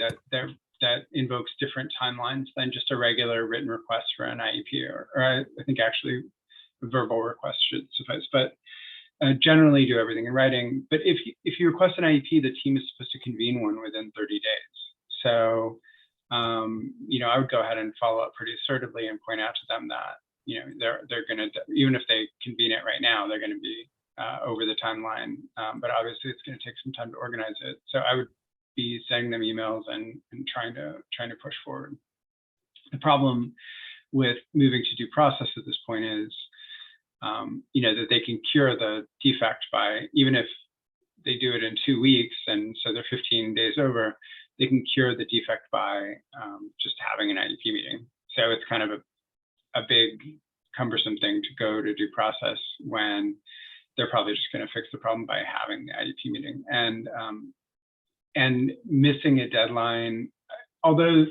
Speaker 4: that invokes different timelines than just a regular written request for an IEP, or I think actually a verbal request should suffice, but generally do everything in writing. But if you request an IEP, the team is supposed to convene one within 30 days. So, I would go ahead and follow up pretty assertively and point out to them that, they're going to, even if they convene it right now, they're going to be over the timeline. But obviously it's going to take some time to organize it. So I would be sending them emails and trying to push forward. The problem with moving to due process at this point is, that they can cure the defect by, even if they do it in 2 weeks, and so they're 15 days over, they can cure the defect by just having an IEP meeting. So it's kind of a big cumbersome thing to go to due process when they're probably just going to fix the problem by having the IEP meeting. And missing a deadline, although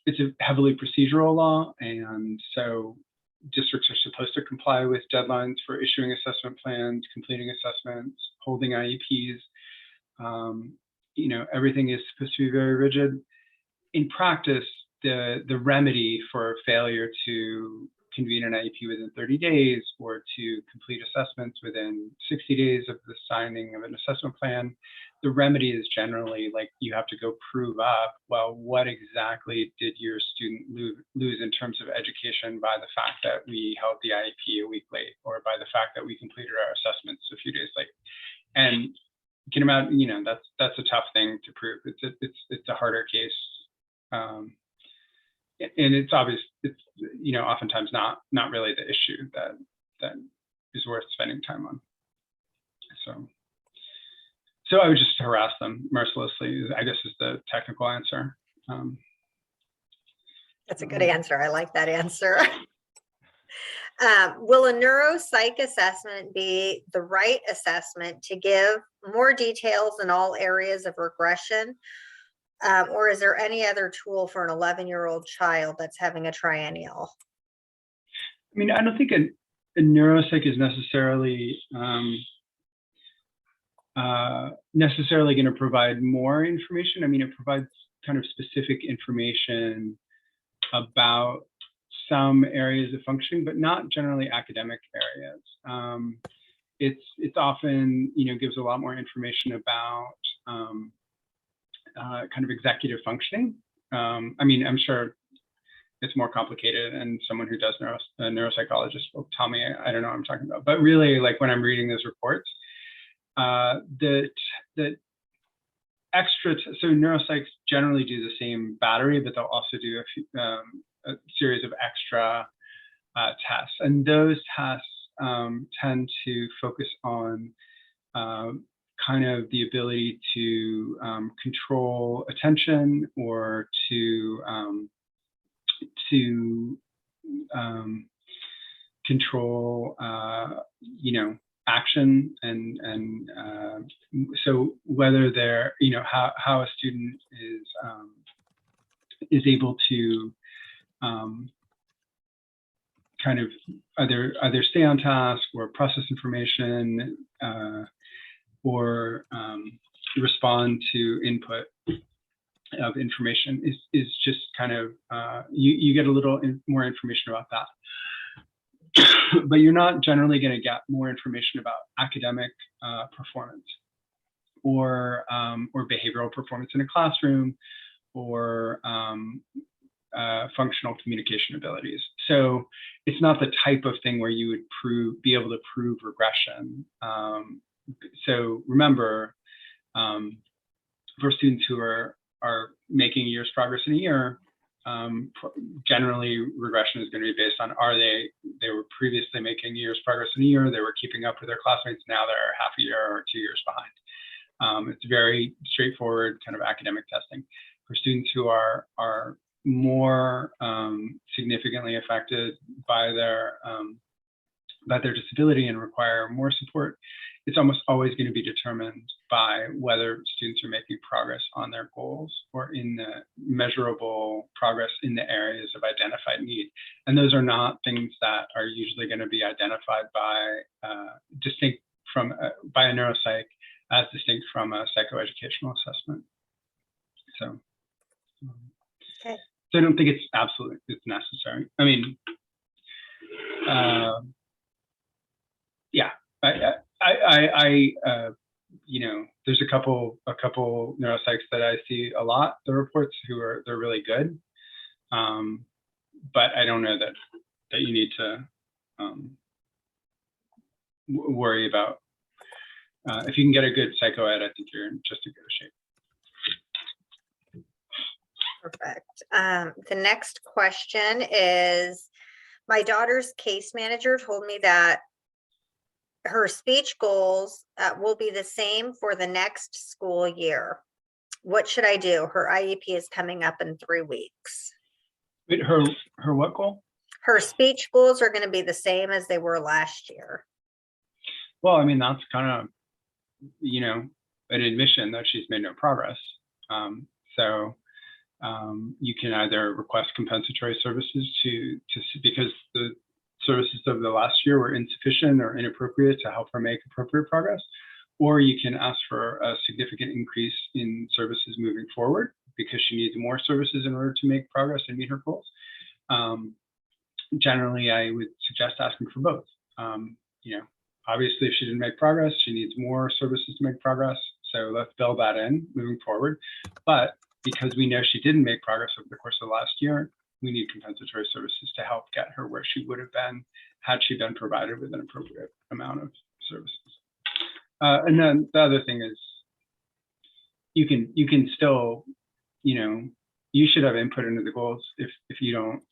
Speaker 4: it's a heavily procedural law, and so districts are supposed to comply with deadlines for issuing assessment plans, completing assessments, holding IEPs. Everything is supposed to be very rigid. In practice, the remedy for failure to convene an IEP within 30 days or to complete assessments within 60 days of the signing of an assessment plan, the remedy is generally like you have to go prove up, well, what exactly did your student lose in terms of education by the fact that we held the IEP a week late, or by the fact that we completed our assessments a few days late. And you can imagine, that's a tough thing to prove. It's a harder case. And it's obvious, it's oftentimes not really the issue that is worth spending time on. So I would just harass them mercilessly, I guess, is the technical answer.
Speaker 1: That's a good answer. I like that answer. Will a neuropsych assessment be the right assessment to give more details in all areas of regression? Or is there any other tool for an 11-year-old child that's having a triennial?
Speaker 4: I mean, I don't think a neuropsych is necessarily going to provide more information. I mean, it provides kind of specific information about some areas of functioning, but not generally academic areas. It's often, gives a lot more information about kind of executive functioning. I mean, I'm sure it's more complicated, and someone who does a neuropsychologist will tell me I don't know what I'm talking about. But really, like when I'm reading those reports, that so neuropsychs generally do the same battery, but they'll also do a series of extra tests, and those tests tend to focus on kind of the ability to control attention, or to control, action, and so whether they're, how a student is able to kind of either stay on task, or process information, or respond to input of information is just kind of, you get a little more information about that. But you're not generally going to get more information about academic performance, or behavioral performance in a classroom, or functional communication abilities. So it's not the type of thing where you would be able to prove regression. So remember, for students who are making a year's progress in a year, generally regression is going to be based on, they were previously making a year's progress in a year, they were keeping up with their classmates, now they're half a year or 2 years behind. It's very straightforward kind of academic testing. For students who are more significantly affected by their disability and require more support, it's almost always going to be determined by whether students are making progress on their goals, or in the measurable progress in the areas of identified need. And those are not things that are usually going to be identified by by a neuropsych, as distinct from a psychoeducational assessment. So,
Speaker 1: Okay.
Speaker 4: So I don't think it's necessary. I mean, yeah, there's a couple neuropsychs that I see a lot, the reports, they're really good. But I don't know that you need to worry about, if you can get a good psychoed, I think you're in just a good shape.
Speaker 1: Perfect. The next question is, my daughter's case manager told me that her speech goals will be the same for the next school year. What should I do? Her IEP is coming up in 3 weeks.
Speaker 4: Wait, her what goal?
Speaker 1: Her speech goals are going to be the same as they were last year.
Speaker 4: Well, I mean, that's kind of, an admission that she's made no progress. So you can either request compensatory services because the services of the last year were insufficient or inappropriate to help her make appropriate progress, or you can ask for a significant increase in services moving forward because she needs more services in order to make progress and meet her goals. Generally, I would suggest asking for both. Obviously, if she didn't make progress, she needs more services to make progress. So let's build that in moving forward. But because we know she didn't make progress over the course of the last year, we need compensatory services to help get her where she would have been had she been provided with an appropriate amount of services. And then the other thing is, you can still, you should have input into the goals if you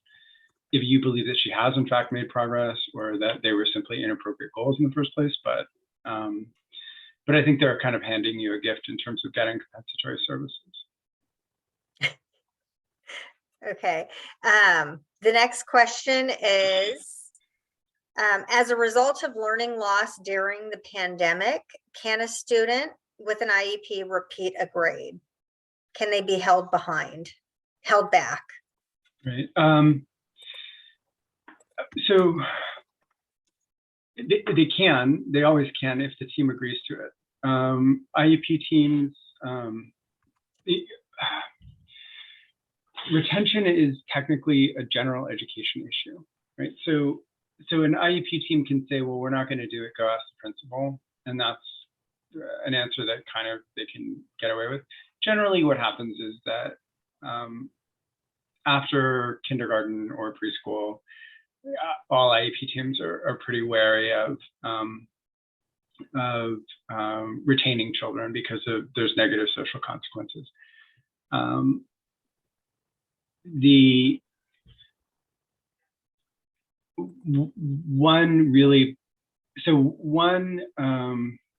Speaker 4: believe that she has in fact made progress, or that they were simply inappropriate goals in the first place. But I think they're kind of handing you a gift in terms of getting compensatory services.
Speaker 1: Okay. The next question is, as a result of learning loss during the pandemic, can a student with an IEP repeat a grade? Can they be held back?
Speaker 4: Right. So they always can if the team agrees to it. IEP teams, retention is technically a general education issue, right? So an IEP team can say, well, we're not going to do it, go ask the principal. And that's an answer that kind of they can get away with. Generally, what happens is that after kindergarten or preschool, all IEP teams are pretty wary of retaining children because there's negative social consequences. One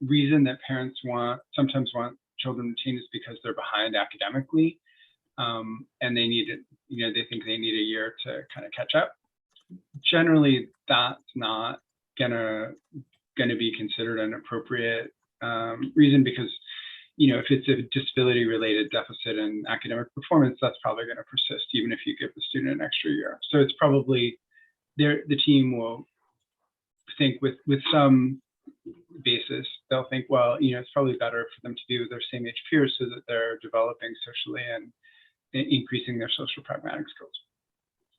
Speaker 4: reason that parents sometimes want children retained is because they're behind academically, and they need it. They think they need a year to kind of catch up. Generally, that's not gonna be considered an appropriate reason, because if it's a disability-related deficit in academic performance, that's probably going to persist even if you give the student an extra year. So it's probably the team will think with some basis, they'll think, well, it's probably better for them to be with their same age peers so that they're developing socially and increasing their social pragmatic skills.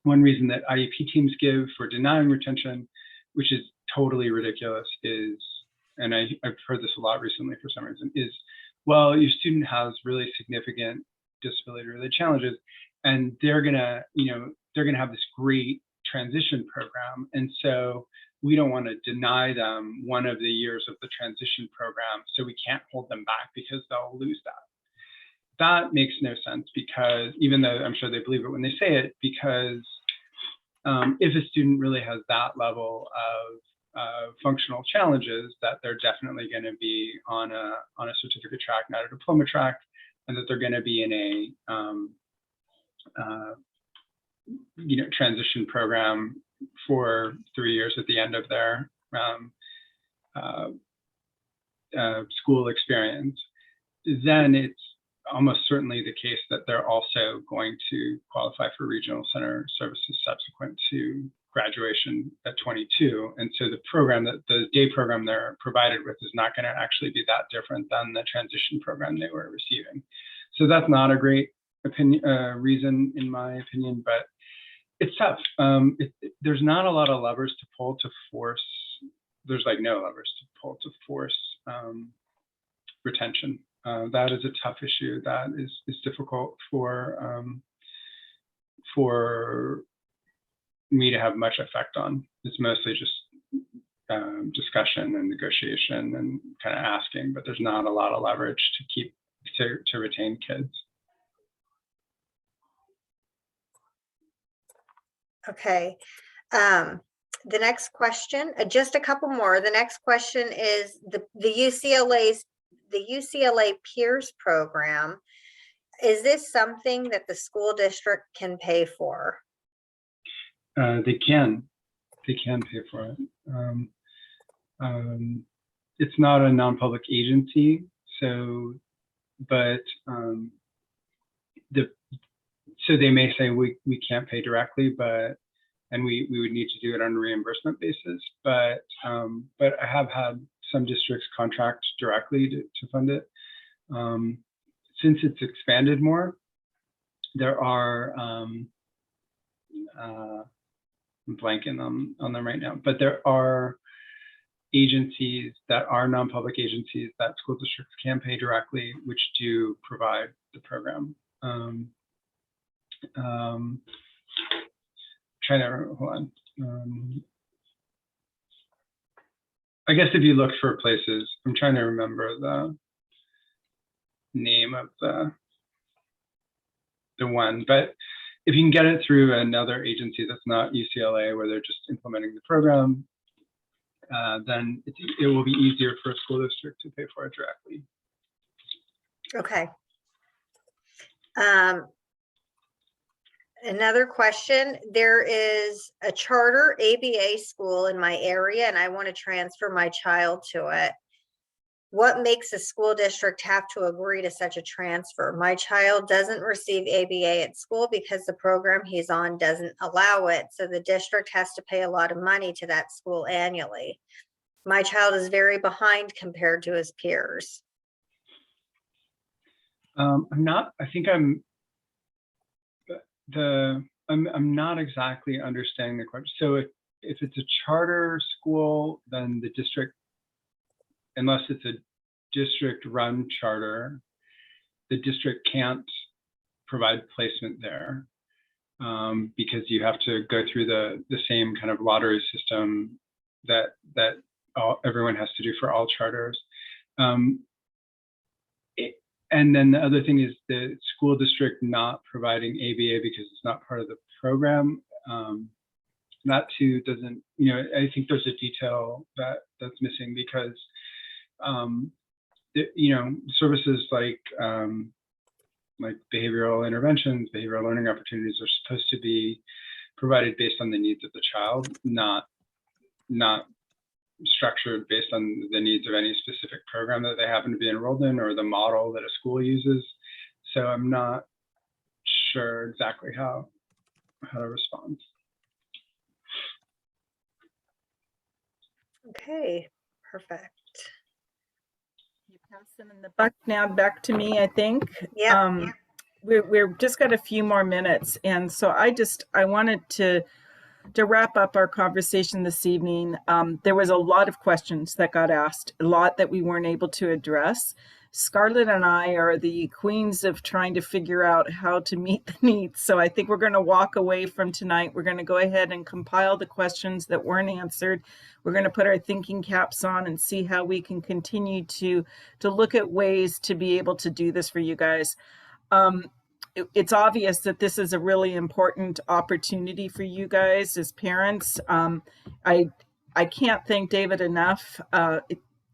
Speaker 4: One reason that IEP teams give for denying retention, which is totally ridiculous, is, and I've heard this a lot recently for some reason, is, well, your student has really significant disability-related challenges, and they're gonna have this great transition program, and so we don't want to deny them one of the years of the transition program, so we can't hold them back because they'll lose that. That makes no sense, because even though I'm sure they believe it when they say it, because if a student really has that level of functional challenges, that they're definitely going to be on a certificate track, not a diploma track, and that they're going to be in a transition program for 3 years at the end of their school experience, then it's almost certainly the case that they're also going to qualify for regional center services subsequent to graduation at 22. And so the day program they're provided with is not going to actually be that different than the transition program they were receiving. So that's not a great reason, in my opinion, but it's tough. There's not a lot of levers to pull to force. There's like no levers to pull to force retention. That is a tough issue. That is difficult for me to have much effect on. It's mostly just discussion and negotiation and kind of asking, but there's not a lot of leverage to retain kids.
Speaker 1: Okay. The next question, just a couple more. The next question is the UCLA Peers program. Is this something that the school district can pay for?
Speaker 4: They can pay for it. It's not a non-public agency, so they may say we can't pay directly, and we would need to do it on a reimbursement basis. But I have had some districts contract directly to fund it. Since it's expanded more, there are I'm blanking on them right now, but there are agencies that are non-public agencies that school districts can pay directly, which do provide the program. Trying to hold on. I guess if you look for places, I'm trying to remember the name of the one, but if you can get it through another agency that's not UCLA, where they're just implementing the program, then it will be easier for a school district to pay for it directly.
Speaker 1: Okay. Another question, there is a charter ABA school in my area and I want to transfer my child to it. What makes a school district have to agree to such a transfer? My child doesn't receive ABA at school because the program he's on doesn't allow it. So the district has to pay a lot of money to that school annually. My child is very behind compared to his peers.
Speaker 4: I'm not exactly understanding the question. So if it's a charter school, then the district, unless it's a district run charter, the district can't provide placement there because you have to go through the same kind of lottery system that everyone has to do for all charters. And then the other thing is the school district not providing ABA because it's not part of the program. That too doesn't, I think there's a detail that's missing because, services like behavioral interventions, behavioral learning opportunities are supposed to be provided based on the needs of the child, not structured based on the needs of any specific program that they happen to be enrolled in or the model that a school uses. So I'm not sure exactly how to respond.
Speaker 1: Okay, perfect.
Speaker 3: You passing in the buck now back to me, I think.
Speaker 1: Yeah.
Speaker 3: We're just got a few more minutes, and so I wanted to wrap up our conversation this evening. There was a lot of questions that got asked, a lot that we weren't able to address. Scarlett and I are the queens of trying to figure out how to meet the needs. So I think we're going to walk away from tonight. We're going to go ahead and compile the questions that weren't answered. We're going to put our thinking caps on and see how we can continue to look at ways to be able to do this for you guys. It's obvious that this is a really important opportunity for you guys as parents. I can't thank David enough.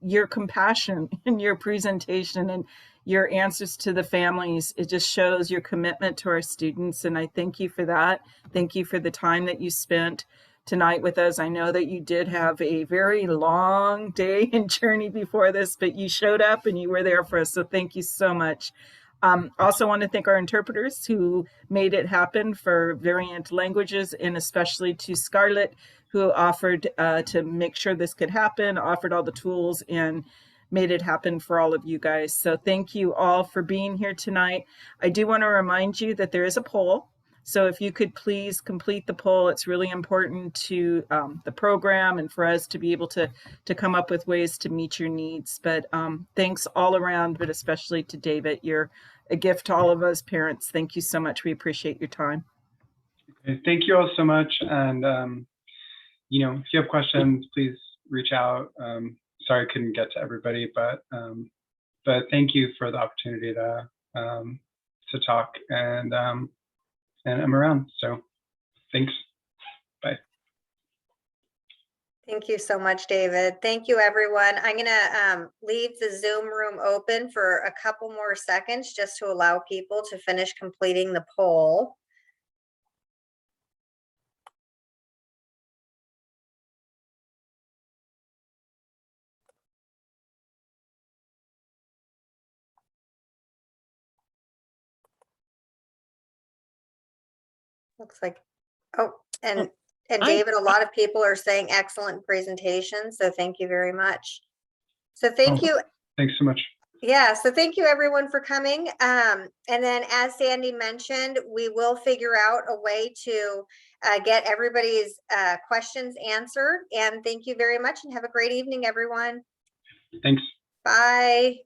Speaker 3: Your compassion in your presentation and your answers to the families, it just shows your commitment to our students. And I thank you for that. Thank you for the time that you spent tonight with us. I know that you did have a very long day and journey before this, but you showed up and you were there for us. So thank you so much. Also want to thank our interpreters who made it happen for variant languages, and especially to Scarlett, who offered to make sure this could happen, offered all the tools and made it happen for all of you guys. So thank you all for being here tonight. I do want to remind you that there is a poll. So if you could please complete the poll, it's really important to the program and for us to be able to come up with ways to meet your needs. But thanks all around, but especially to David. You're a gift to all of us parents. Thank you so much. We appreciate your time. Okay,
Speaker 4: thank you all so much. And, if you have questions, please reach out. Sorry I couldn't get to everybody, but thank you for the opportunity to talk. And I'm around, so thanks. Bye.
Speaker 1: Thank you so much, David. Thank you, everyone. I'm going to leave the Zoom room open for a couple more seconds just to allow people to finish completing the poll. Looks like, and David, a lot of people are saying excellent presentation. So thank you very much. So thank you.
Speaker 4: Thanks so much.
Speaker 1: Yeah, so thank you everyone for coming. And then as Sandy mentioned, we will figure out a way to get everybody's questions answered. And thank you very much and have a great evening, everyone.
Speaker 4: Thanks.
Speaker 1: Bye.